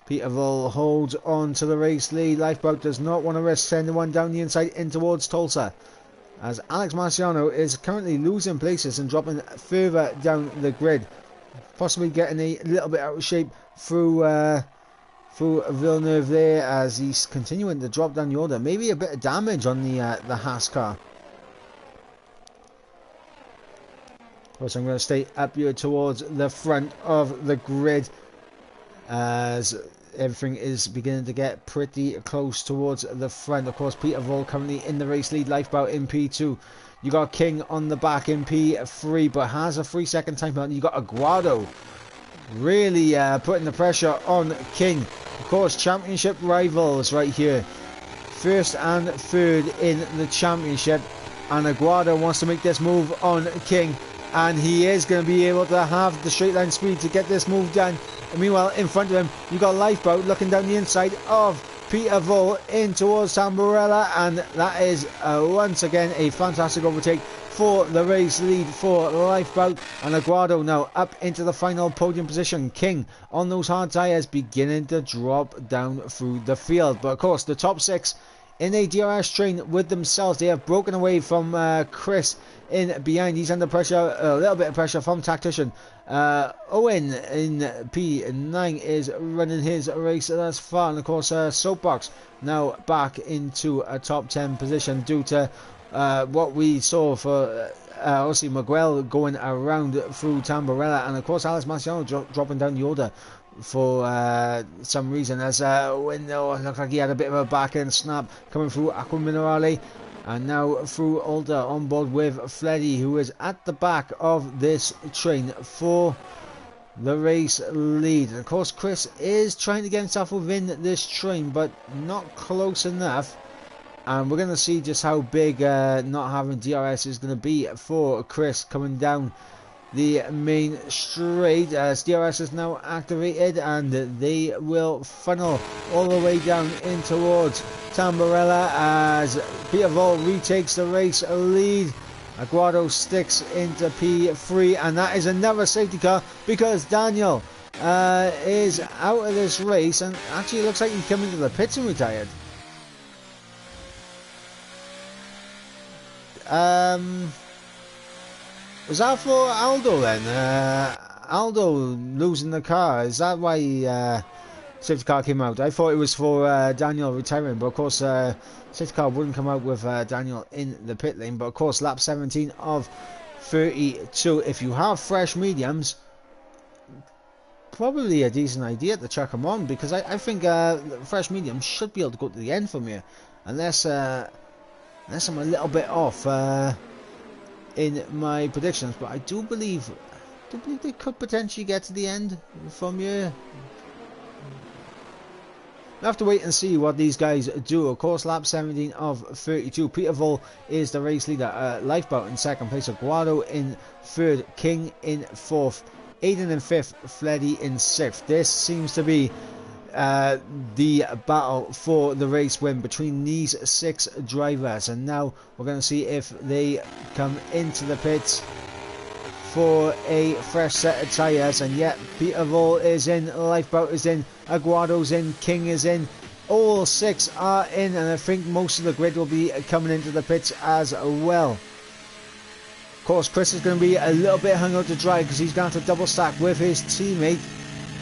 Peter Vol holds on to the race lead. Lifeboat does not want to risk sending one down the inside in towards Tulsa, as Alex Marciano is currently losing places and dropping further down the grid, possibly getting a little bit out of shape through Villeneuve there as he's continuing to drop down the order. Maybe a bit of damage on the Haas car. Of course, I'm going to stay up here towards the front of the grid as everything is beginning to get pretty close towards the front. Of course, Peter Vol currently in the race lead. Lifeboat in P2. You got King on the back in P3, but has a 3-second time penalty. You got Aguado really putting the pressure on King. Of course, championship rivals right here. First and third in the championship. And Aguado wants to make this move on King, and he is going to be able to have the straight line speed to get this move done. And meanwhile, in front of him, you got Lifeboat looking down the inside of Peter Vol in towards Tamburella, and that is once again a fantastic overtake for the race lead for Lifeboat. And Aguado now up into the final podium position. King on those hard tyres beginning to drop down through the field. But of course, the top 6 in a DRS train with themselves. They have broken away from Chris in behind. He's under pressure, a little bit of pressure from Tactician. Owen in P9 is running his race thus far, and of course Soapbox now back into a top 10 position due to what we saw for obviously Miguel going around through Tamburella, and of course Alex Marciano dropping down the order for some reason, as when it looked like he had a bit of a back end snap coming through Aqua Minerale. And now through Alder on board with Fleddy, who is at the back of this train for the race lead. And of course, Chris is trying to get himself within this train, but not close enough. And we're going to see just how big not having DRS is going to be for Chris coming down the main straight, as DRS is now activated, and they will funnel all the way down in towards Tamburella as Peter Vol retakes the race lead. Aguado sticks into P3, and that is another safety car because Daniel is out of this race, and actually it looks like he's coming to the pits and retired. Was that for Aldo then? Aldo losing the car, is that why safety car came out? I thought it was for Daniel retiring, but of course safety car wouldn't come out with Daniel in the pit lane. But of course lap 17 of 32. If you have fresh mediums, probably a decent idea to chuck him on, because I think fresh medium should be able to go to the end from here, unless I'm a little bit off in my predictions. But I do believe they could potentially get to the end from here. We'll have to wait and see what these guys do. Of course, lap 17 of 32. Peter Vol is the race leader. Lifeboat in second place. Aguado in third. King in fourth. Aiden in fifth. Fleddy in sixth. This seems to be the battle for the race win between these 6 drivers. And now we're going to see if they come into the pits for a fresh set of tyres. And yet Peter Vol is in, Lifeboat is in, Aguado's in, King is in, all 6 are in, and I think most of the grid will be coming into the pits as well. Of course, Chris is going to be a little bit hung out to dry because he's going to have to double stack with his teammate,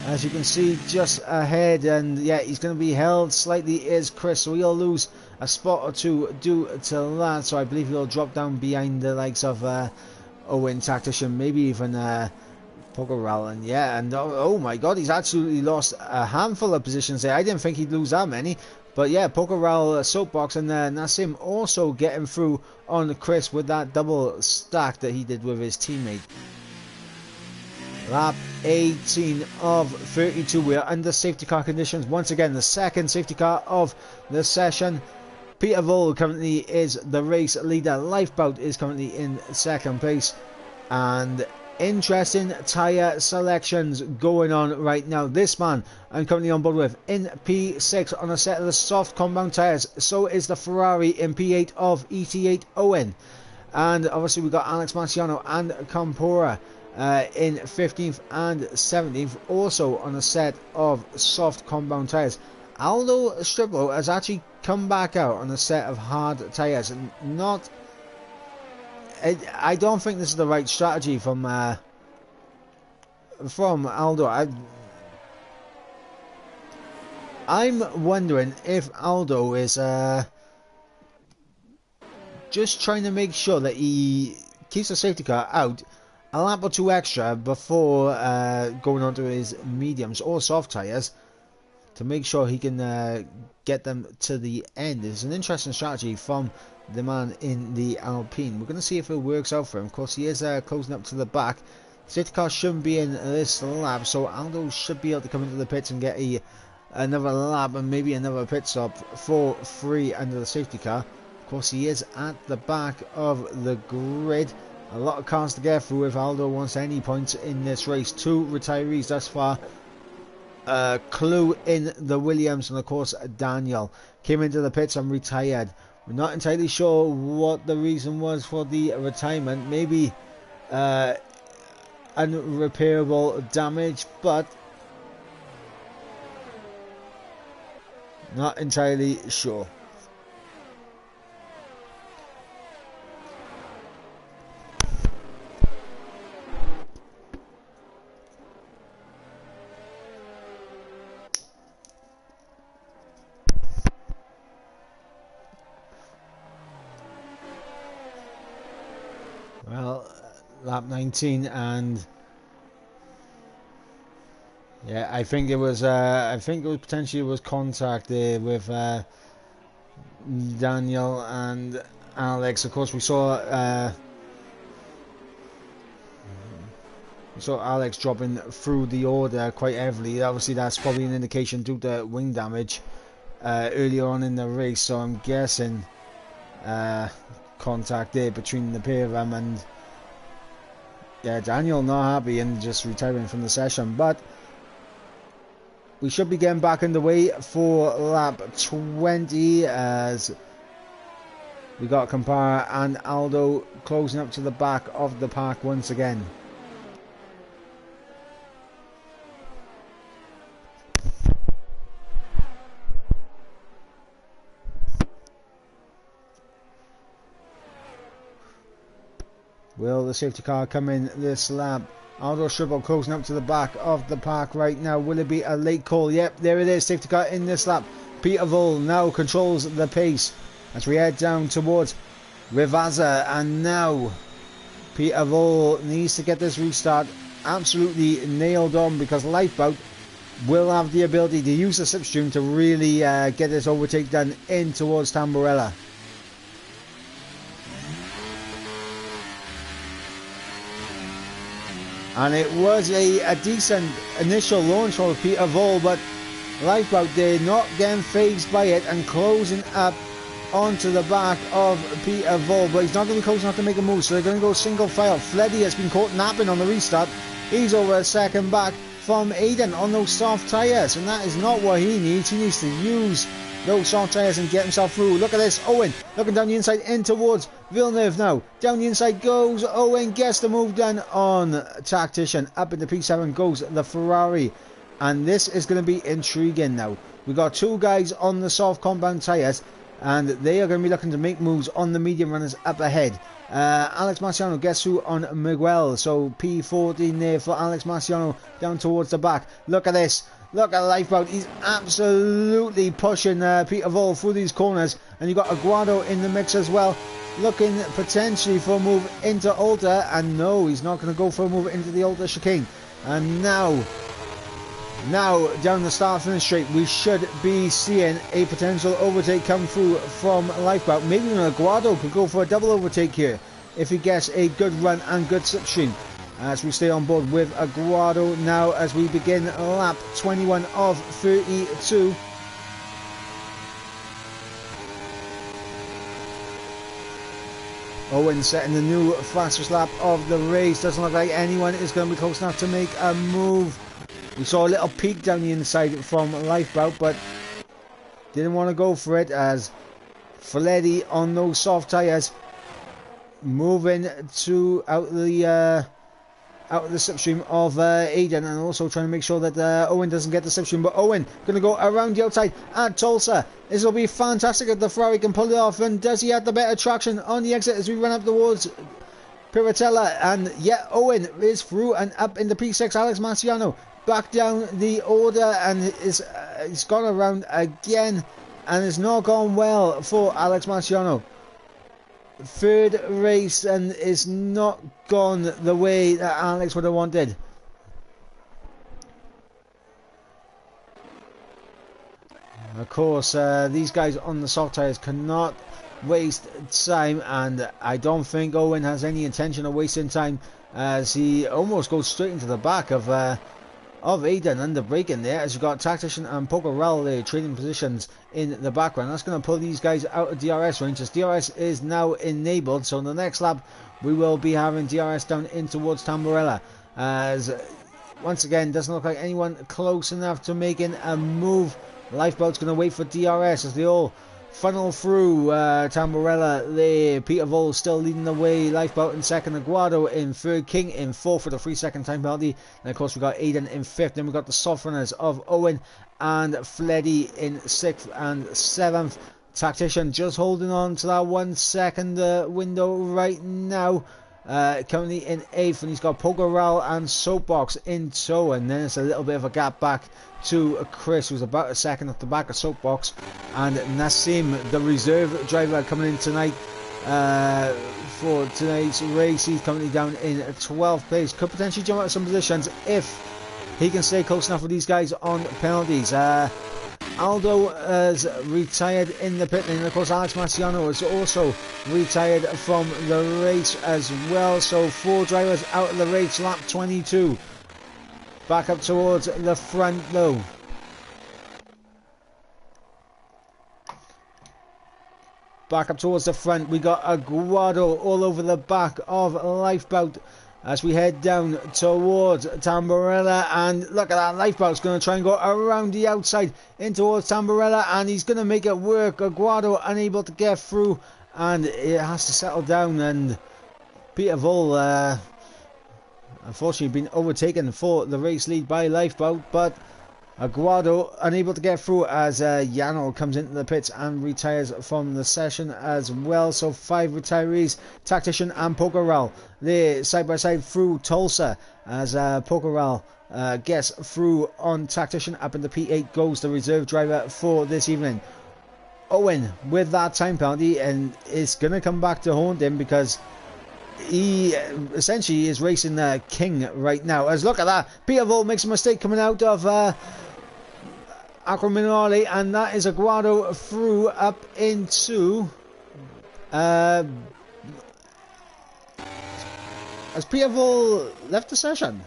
as you can see just ahead. And yeah, he's going to be held slightly, is Chris, so he'll lose a spot or 2 due to that. So I believe he'll drop down behind the likes of Owen, Tactician, maybe even Pokerel. And yeah, and oh my god, he's absolutely lost a handful of positions there. I didn't think he'd lose that many, but yeah, Pokerel, Soapbox, and Nassim also getting through on Chris with that double stack that he did with his teammate. Lap 18 of 32. We are under safety car conditions once again, the second safety car of the session. Peter Vol currently is the race leader. Lifeboat is currently in second place. And interesting tyre selections going on right now. This man I'm currently on board with in P6 on a set of the soft compound tyres. So is the Ferrari in P8 of ET8 Owen. And obviously we've got Alex Marciano and Campora in 15th and 17th, also on a set of soft compound tyres. Aldo Striplo has actually come back out on a set of hard tyres, and not. I don't think this is the right strategy from Aldo. I'm wondering if Aldo is just trying to make sure that he keeps the safety car out a lap or 2 extra before going on to his mediums or soft tyres, to make sure he can get them to the end. It's an interesting strategy from the man in the Alpine. We're going to see if it works out for him. Of course, he is closing up to the back. Safety car shouldn't be in this lap, so Aldo should be able to come into the pits and get another lap and maybe another pit stop for free under the safety car. Of course, he is at the back of the grid. A lot of cars to get through if Aldo wants any points in this race. 2 retirees thus far. Clue in the Williams, and of course Daniel came into the pits and retired. We're not entirely sure what the reason was for the retirement. Maybe unrepairable damage, but not entirely sure. Well, lap 19, and yeah, I think it was potentially contact there with Daniel and Alex. Of course, we saw Alex dropping through the order quite heavily. Obviously, that's probably an indication due to wing damage earlier on in the race. So I'm guessing contact there between the pair of them, and yeah, Daniel not happy and just retiring from the session. But we should be getting back underway for lap 20 as we got Campara and Aldo closing up to the back of the pack once again. Will the safety car come in this lap? Aldo Stribble closing up to the back of the pack right now. Will it be a late call? Yep, there it is. Safety car in this lap. Peter Vol now controls the pace as we head down towards Rivazza. And now Peter Vol needs to get this restart absolutely nailed on, because Lifeboat will have the ability to use the slipstream to really get this overtake done in towards Tamburella. And it was a decent initial launch for Peter Vol, but Lifeboat, they're not getting phased by it and closing up onto the back of Peter Vol, but he's not going to be close enough to make a move, so they're going to go single file. Fleddy has been caught napping on the restart. He's over a second back from Aiden on those soft tyres, and that is not what he needs. He needs to use those soft tyres and get himself through. Look at this, Owen looking down the inside in towards Villeneuve now. Down the inside goes Owen, gets the move done on Tactician. Up in the P7 goes the Ferrari, and this is going to be intriguing now. We've got two guys on the soft compound tyres, and they are going to be looking to make moves on the medium runners up ahead. Alex Marciano gets through on Miguel, so P14 there for Alex Marciano down towards the back. Look at this, look at Lifeboat, he's absolutely pushing Peter Vol through these corners, and you've got Aguado in the mix as well, looking potentially for a move into Alta, and no, he's not going to go for a move into the Alta chicane. And now down the start-finish straight, we should be seeing a potential overtake come through from Lifeboat. Maybe even Aguado could go for a double overtake here if he gets a good run and good slipstream. As we stay on board with Aguado now as we begin lap 21 of 32. Owen setting the new fastest lap of the race. Doesn't look like anyone is going to be close enough to make a move. We saw a little peek down the inside from Lifeboat, but didn't want to go for it, as Fleddy on those soft tyres moving to out of the slipstream of Aiden, and also trying to make sure that Owen doesn't get the slipstream. But Owen going to go around the outside at Tulsa. This will be fantastic if the Ferrari can pull it off, and does he have the better traction on the exit as we run up towards Piratella? And yeah, Owen is through and up in the P6. Alex Marciano back down the order, and it's gone around again, and it's not gone well for Alex Marciano. Third race, and it's not gone the way that Alex would have wanted. Of course, these guys on the soft tyres cannot waste time, and I don't think Owen has any intention of wasting time, as he almost goes straight into the back of Aiden under braking there, as you've got Tactician and Pokerel there trading positions in the background. That's going to pull these guys out of DRS range, as DRS is now enabled. So in the next lap we will be having DRS down in towards Tamburella, as once again doesn't look like anyone close enough to making a move. Lifeboat's going to wait for DRS as they all funnel through Tamburella there. Peter Vol still leading the way. Lifeboat in second, Aguado in third, King in fourth with a 3-second time penalty. And of course we got Aiden in fifth. Then we got the soft runners of Owen and Fleddy in sixth and seventh. Tactician just holding on to that 1 second window right now. Currently in eighth, and he's got Pokeral and Soapbox in tow, and then it's a little bit of a gap back to Chris, who's about a second at the back of Soapbox, and Nassim, the reserve driver, coming in tonight for tonight's race. He's currently down in 12th place. Could potentially jump out of some positions if he can stay close enough with these guys on penalties. Aldo has retired in the pit lane, and of course Alex Marciano has also retired from the race as well. So 4 drivers out of the race, lap 22. Back up towards the front though. Back up towards the front, we got Aguado all over the back of Lifeboat as we head down towards Tamburella. And look at that, Lifeboat's going to try and go around the outside in towards Tamburella, and he's going to make it work. Aguado unable to get through, and it has to settle down, and Peter Vol unfortunately been overtaken for the race lead by Lifeboat, but Aguado unable to get through as Yano comes into the pits and retires from the session as well. So 5 retirees, Tactician and Pokeral. They're side by side through Tulsa as Pokeral gets through on Tactician. Up in the P8 goes the reserve driver for this evening, Owen, with that time penalty, and it's going to come back to haunt him because he essentially is racing King right now. As look at that, Peter Vol makes a mistake coming out of Acrominale, and that is Aguado through up into has Peter Vol left the session?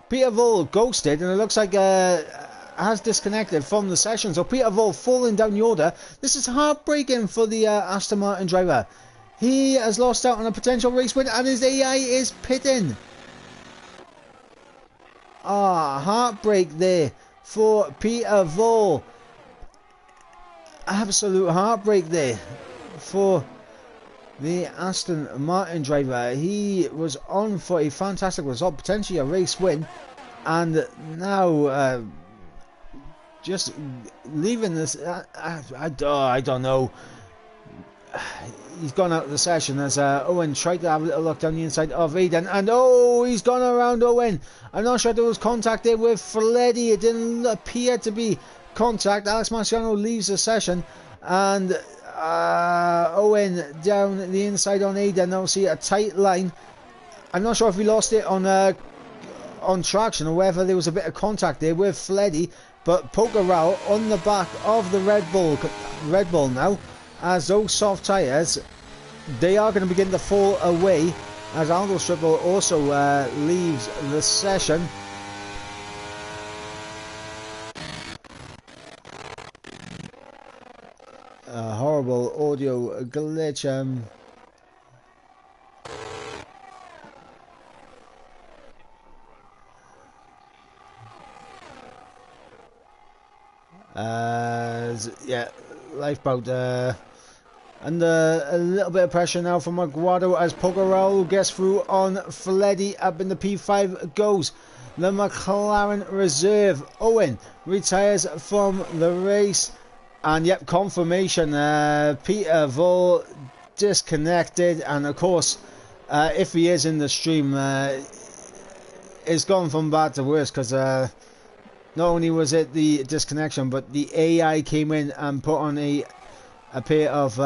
Peter Vol ghosted, and it looks like has disconnected from the session. So Peter Vol falling down the order. This is heartbreaking for the Aston Martin driver. He has lost out on a potential race win, and his AI is pitting. Heartbreak there for Peter Vol. Absolute heartbreak there for the Aston Martin driver. He was on for a fantastic result, potentially a race win, and now just leaving this. I don't know. He's gone out of the session as Owen tried to have a little look down the inside of Aiden, and he's gone around Owen. I'm not sure if there was contact there with Fleddy. It didn't appear to be contact. Alex Marciano leaves the session, and Owen down the inside on Aiden. Now see a tight line. I'm not sure if he lost it on traction or whether there was a bit of contact there with Fleddy, but Pokerao on the back of the Red Bull now, as those soft tyres, they are going to begin to fall away as Aldo Stripple also leaves the session. A horrible audio glitch. Yeah, lifeboat under a little bit of pressure now from Aguado as Pokerao gets through on Fleddy. Up in the P5 goes the McLaren reserve. Owen retires from the race, and yep, confirmation. Peter Vol disconnected, and of course, if he is in the stream, it's gone from bad to worse, because not only was it the disconnection, but the AI came in and put on a pair of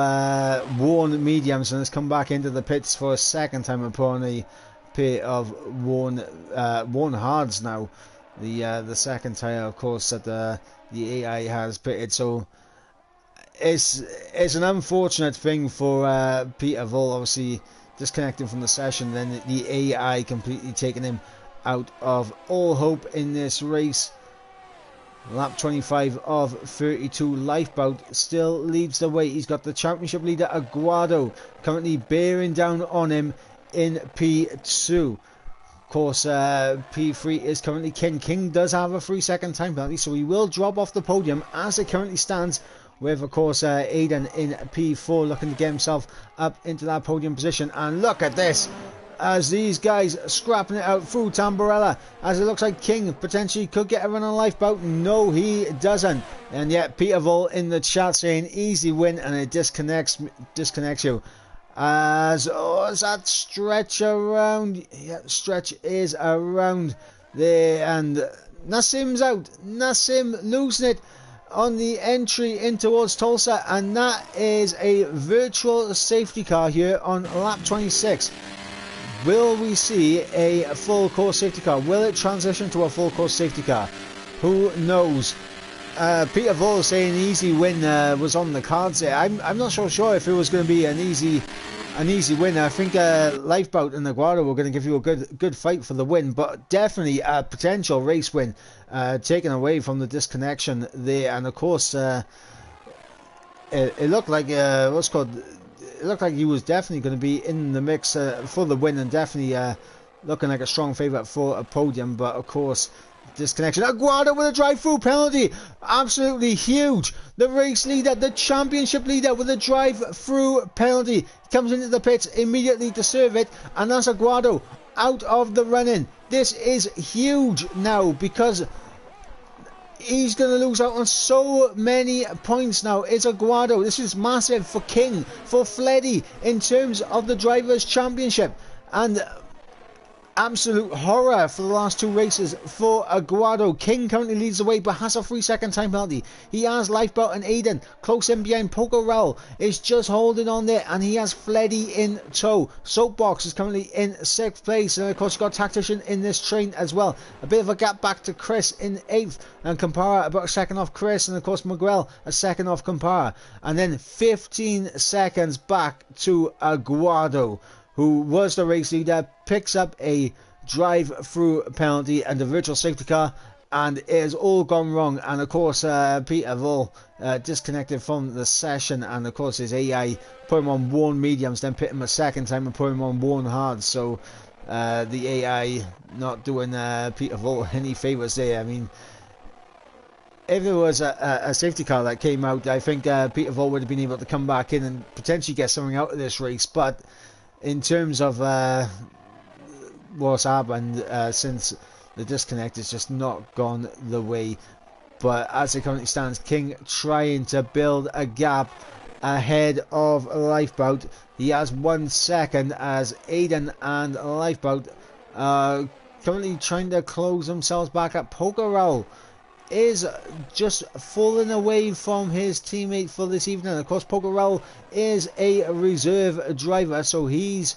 worn mediums, and has come back into the pits for a second time and put on a pair of worn hards now. The second tyre, of course, that the AI has pitted. So it's an unfortunate thing for Peter Vol, obviously disconnecting from the session, then the AI completely taking him out of all hope in this race. Lap 25 of 32. Lifeboat still leads the way. He's got the championship leader Aguado currently bearing down on him in P2. Of course, P3 is currently King. King does have a 3-second time penalty, so he will drop off the podium as it currently stands, with, of course, Aiden in P4 looking to get himself up into that podium position. And look at this, as these guys scrapping it out through Tamburella, as it looks like King potentially could get a run on Lifeboat. No, he doesn't. And yet Peter Vol in the chat saying easy win, and it disconnects you. As is that stretch around? Yeah, stretch is around there, and Nassim's out. Nassim losing it on the entry in towards Tulsa, and that is a virtual safety car here on lap 26. Will we see a full course safety car? Will it transition to a full course safety car? Who knows? Peter Vol saying easy win was on the cards there. I'm not so sure if it was going to be an easy win. I think Lifeboat and Aguado were going to give you a good fight for the win, but definitely a potential race win taken away from the disconnection there. And of course, it looked like it looked like he was definitely going to be in the mix for the win, and definitely looking like a strong favourite for a podium. But of course, disconnection. Aguado with a drive-through penalty, absolutely huge. The race leader, the championship leader, with a drive-through penalty, comes into the pits immediately to serve it, and that's Aguado out of the running. This is huge now, because he's going to lose out on so many points now. It's Aguado. This is massive for King, for Fleddy, in terms of the Drivers' Championship. And Absolute horror for the last two races for Aguado. King currently leads the way but has a 3-second time penalty. He has Lifeboat and Aiden close in behind. Pokerel is just holding on there and he has Fleddy in tow. Soapbox is currently in 6th place, and of course you've got Tactician in this train as well. A bit of a gap back to Chris in 8th, and Campara about a second off Chris, and of course Miguel a second off Campara, and then 15 seconds back to Aguado, who was the race leader, picks up a drive-through penalty and the virtual safety car, and it has all gone wrong. And of course Peter Vol disconnected from the session, and of course his AI put him on 1 mediums, then put him a second time and put him on 1 hard. So the AI not doing Peter Vol any favours there. I mean, if there was a safety car that came out, I think Peter Vol would have been able to come back in and potentially get something out of this race. But in terms of what's happened since the disconnect, it's just not gone the way. But as it currently stands, King trying to build a gap ahead of Lifeboat. He has 1 second as Aiden and Lifeboat currently trying to close themselves back up. Pokerel is just falling away from his teammate for this evening. Of course, Pokerel is a reserve driver, so he's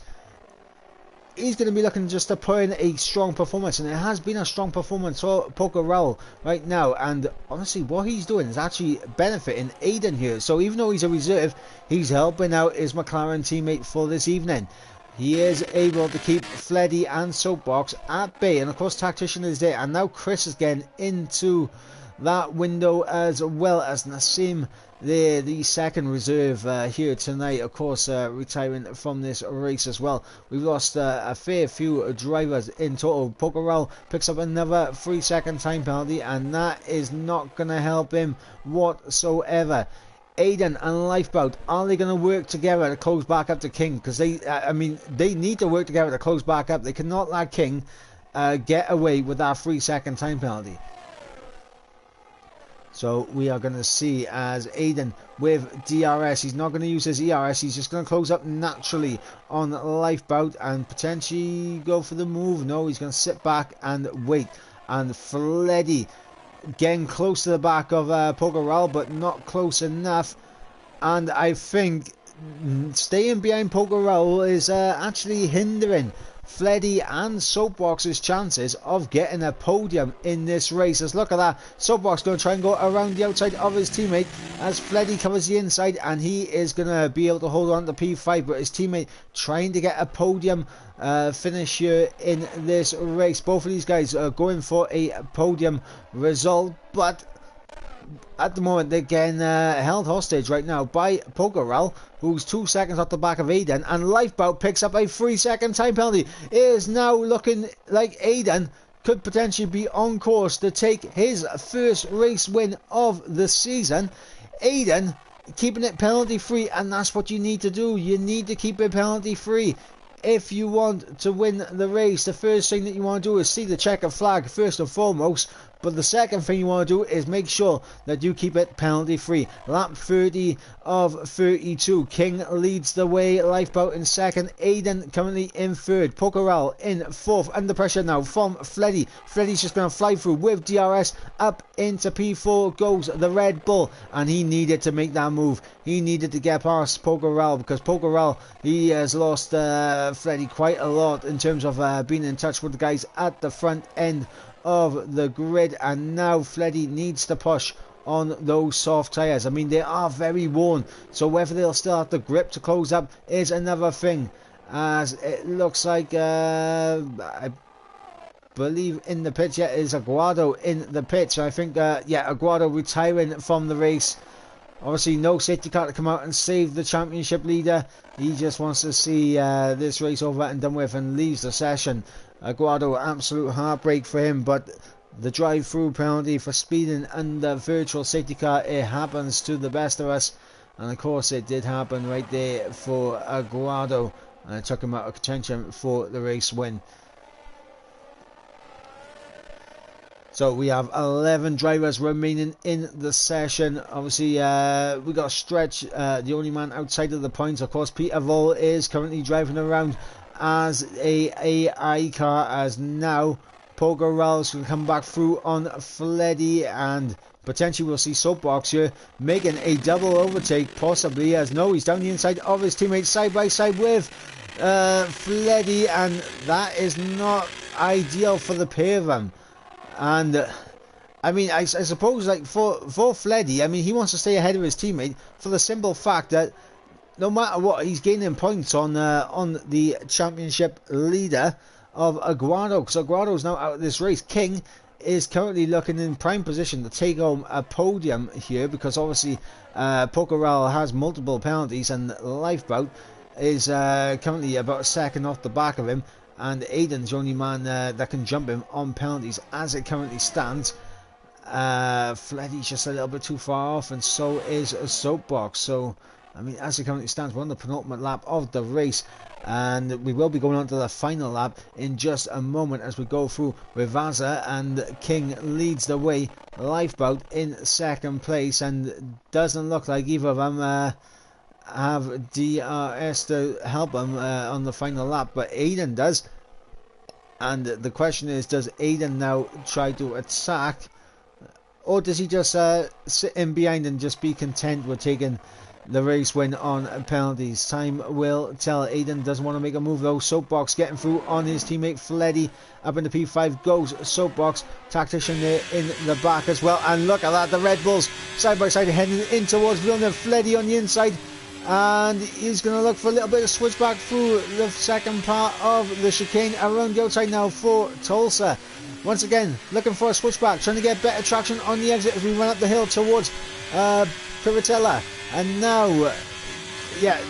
going to be looking just to put in a strong performance, and it has been a strong performance for Pokerel right now. And honestly, what he's doing is actually benefiting Aiden here. So even though he's a reserve, he's helping out his McLaren teammate for this evening. He is able to keep Fleddy and Soapbox at bay, and of course Tactician is there, and now Chris is getting into that window as well as Nassim there, the second reserve here tonight, of course retiring from this race as well. We've lost a fair few drivers in total. Pokerel picks up another 3-second time penalty, and that is not going to help him whatsoever. Aiden and Lifeboat, are they going to work together to close back up to King? Because they need to work together to close back up. They cannot let King get away with that 3-second time penalty. So we are going to see as Aiden with DRS, he's not going to use his ERS, he's just going to close up naturally on Lifeboat and potentially go for the move. No, he's going to sit back and wait. And Fleddy getting close to the back of Pokerel, but not close enough. And I think staying behind Pokerel is actually hindering Fleddy and Soapbox's chances of getting a podium in this race. Let's look at that. Soapbox going to try and go around the outside of his teammate as Fleddy covers the inside, and he is going to be able to hold on to P5, but his teammate trying to get a podium finish here in this race. Both of these guys are going for a podium result, but at the moment they're getting held hostage right now by Pokerel, who's 2 seconds off the back of Aiden, and Lifeboat picks up a 3-second time penalty. It is now looking like Aiden could potentially be on course to take his first race win of the season. Aiden keeping it penalty free, and that's what you need to do. You need to keep it penalty free if you want to win the race. The first thing that you want to do is see the checkered flag first and foremost, but the second thing you want to do is make sure that you keep it penalty free. Lap 30 of 32. King leads the way, Lifeboat in second, Aiden currently in third, Pokerel in fourth. Under pressure now from Fleddy. Fleddy's just going to fly through with DRS. Up into P4 goes the Red Bull, and he needed to make that move. He needed to get past Pokerel, because Pokerel, he has lost Fleddy quite a lot in terms of being in touch with the guys at the front end of the grid, and now Fleddy needs to push on those soft tyres. I mean, they are very worn, so whether they'll still have the grip to close up is another thing, as it looks like I believe in the pits, yeah, is Aguado in the pits. So I think yeah, Aguado retiring from the race. Obviously no safety car to come out and save the championship leader. He just wants to see this race over and done with and leaves the session. Aguado, absolute heartbreak for him, but the drive-through penalty for speeding under virtual safety car, it happens to the best of us, and of course it did happen right there for Aguado, and it took him out of contention for the race win. So we have 11 drivers remaining in the session. Obviously, we got Stretch, the only man outside of the points. Of course, Peter Vol is currently driving around as a AI car, as now Pokerel's will come back through on Fleddy, and potentially we'll see Soapbox here making a double overtake, possibly, as no, he's down the inside of his teammate side by side with Fleddy, and that is not ideal for the pair of them. And I mean, I suppose, like, for Fleddy, I mean, he wants to stay ahead of his teammate for the simple fact that no matter what, he's gaining points on the championship leader of Aguado, because Aguado's now out of this race. King is currently looking in prime position to take home a podium here, because obviously Pokerel has multiple penalties, and Lifeboat is currently about a second off the back of him, and Aiden's the only man that can jump him on penalties as it currently stands. Fleddy's just a little bit too far off, and so is a Soapbox. So I mean, as it currently stands, we're on the penultimate lap of the race, and we will be going on to the final lap in just a moment as we go through Rivaza, and King leads the way. Lifeboat in second place, and doesn't look like either of them have DRS to help him on the final lap, but Aiden does. And the question is, does Aiden now try to attack, or does he just sit in behind and just be content with taking the race win on penalties? Time will tell. Aiden doesn't want to make a move though. Soapbox getting through on his teammate Fleddy. Up in the P5 goes Soapbox. Tactician there in the back as well. And look at that, the Red Bulls side by side heading in towards Villeneuve. Fleddy on the inside, and he's going to look for a little bit of switchback through the second part of the chicane. Around the outside now for Tulsa. Once again, looking for a switchback, trying to get better traction on the exit as we run up the hill towards Piratella. And now,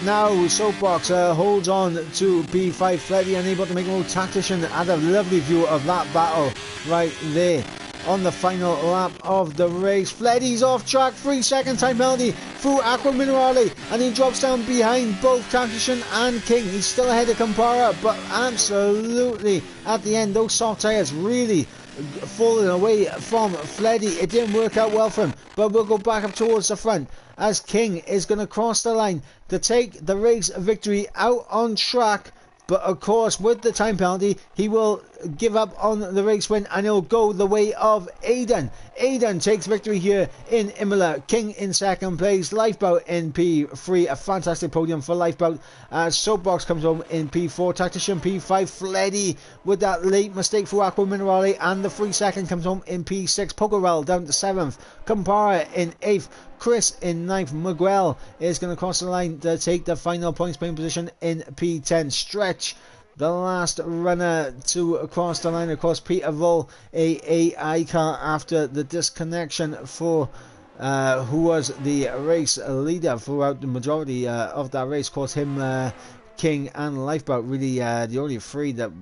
now Soapbox holds on to P5. Fleddy unable to make a move. Tactician had a lovely view of that battle right there on the final lap of the race. Fleddy's off track, 3-second time penalty through Aqua Minerale, and he drops down behind both Tactician and King. He's still ahead of Campara, but absolutely at the end, those soft tyres really falling away from Fleddy. It didn't work out well for him, but we'll go back up towards the front as King is going to cross the line to take the race victory out on track. But of course, with the time penalty, he will give up on the race win, and he'll go the way of Aiden. Aiden takes victory here in Imola. King in second place. Lifeboat in P3. A fantastic podium for Lifeboat. Soapbox comes home in P4. Tactician P5. Fleddy with that late mistake for Aqua Minerale, and the 3-second comes home in P6. Pokerel down to 7th. Campara in 8th. Chris in 9th. Miguel is going to cross the line to take the final points paying position in P10. Stretch, the last runner to cross the line. Of course, Peter Vull, a AI car after the disconnection for who was the race leader throughout the majority of that race. Of course, him, King and Lifeboat, really the only three that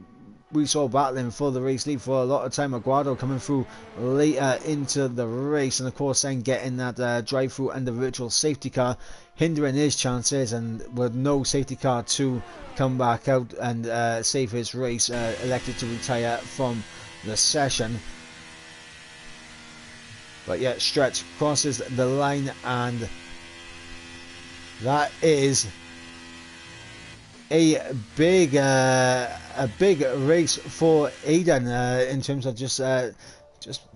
we saw battling for the race lead for a lot of time. Aguado coming through later into the race, and of course then getting that drive-through and the virtual safety car, hindering his chances, and with no safety car to come back out and save his race, elected to retire from the session. But yeah, Stretch crosses the line, and that is a big race for Aiden in terms of just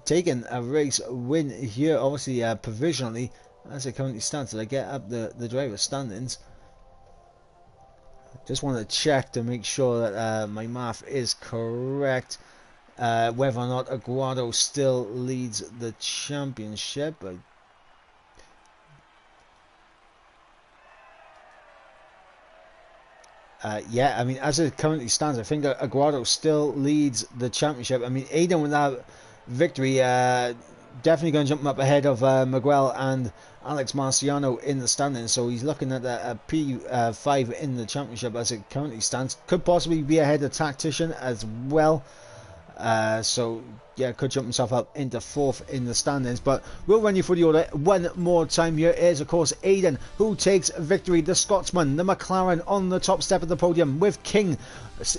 taking a race win here. Obviously, provisionally as it currently stands. Did I get up the driver's standings? Just want to check to make sure that my math is correct. Whether or not Aguado still leads the championship. Yeah, I mean, as it currently stands, I think Aguado still leads the championship. I mean, Aiden with that victory, definitely going to jump up ahead of Miguel and Alex Marciano in the standings. So he's looking at a P5 in the championship as it currently stands. Could possibly be ahead of Tactician as well. So yeah, could jump himself up into 4th in the standings. But we'll run you through the order one more time. Here is, of course, Aiden, who takes victory. The Scotsman, the McLaren, on the top step of the podium, with King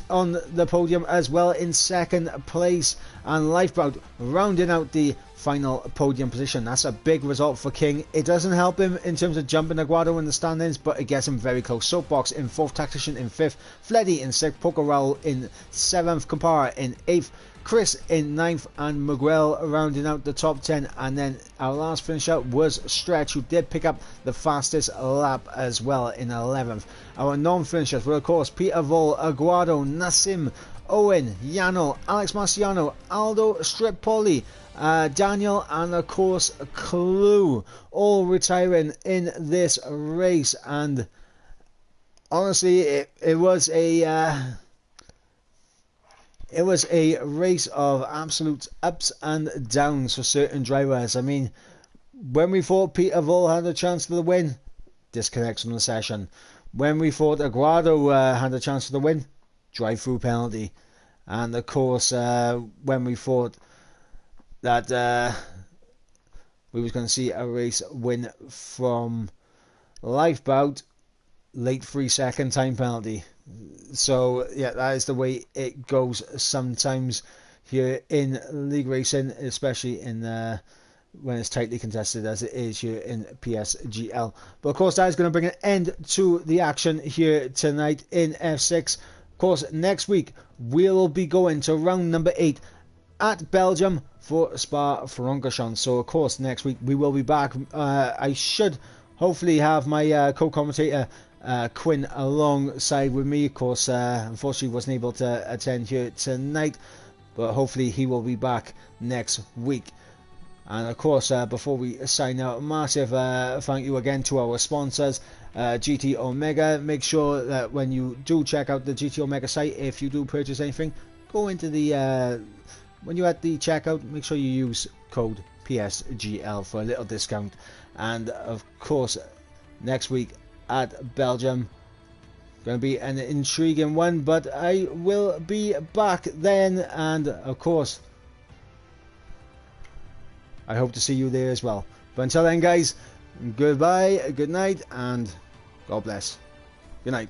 on the podium as well in second place, and Lifeboat rounding out the final podium position. That's a big result for King. It doesn't help him in terms of jumping Aguado in the standings, but it gets him very close. Soapbox in 4th, Tactician in 5th, Fleddy in 6th, Pokerol in 7th, Compara in 8th, Chris in 9th, and Miguel rounding out the top 10. And then our last finisher was Stretch, who did pick up the fastest lap as well in 11th. Our non-finishers were of course Peter Vol, Aguado, Nassim, Owen, Yano, Alex Marciano, Aldo Stripoli, Daniel, and of course Clue, all retiring in this race. And honestly, it was a race of absolute ups and downs for certain drivers. I mean, when we thought Peter Vol had a chance for the win, disconnects from the session. When we thought Aguado had a chance for the win, drive-through penalty. And of course, when we thought that we was going to see a race win from Lifeboat, late 3-second time penalty. So yeah, that is the way it goes sometimes here in league racing, especially in when it's tightly contested as it is here in PSGL. But of course, that is going to bring an end to the action here tonight in F6. Of course, next week we'll be going to round number 8 at Belgium for Spa-Francorchamps. So of course, next week we will be back. I should hopefully have my co-commentator Quinn alongside with me. Of course, unfortunately wasn't able to attend here tonight, but hopefully he will be back next week. And of course, before we sign out, massive thank you again to our sponsors, GT Omega. Make sure that when you do check out the GT Omega site, if you do purchase anything, go into the when you're at the checkout, make sure you use code PSGL for a little discount. And of course, next week at Belgium, going to be an intriguing one, but I will be back then. And of course, I hope to see you there as well. But until then, guys, goodbye, good night, and God bless. Good night.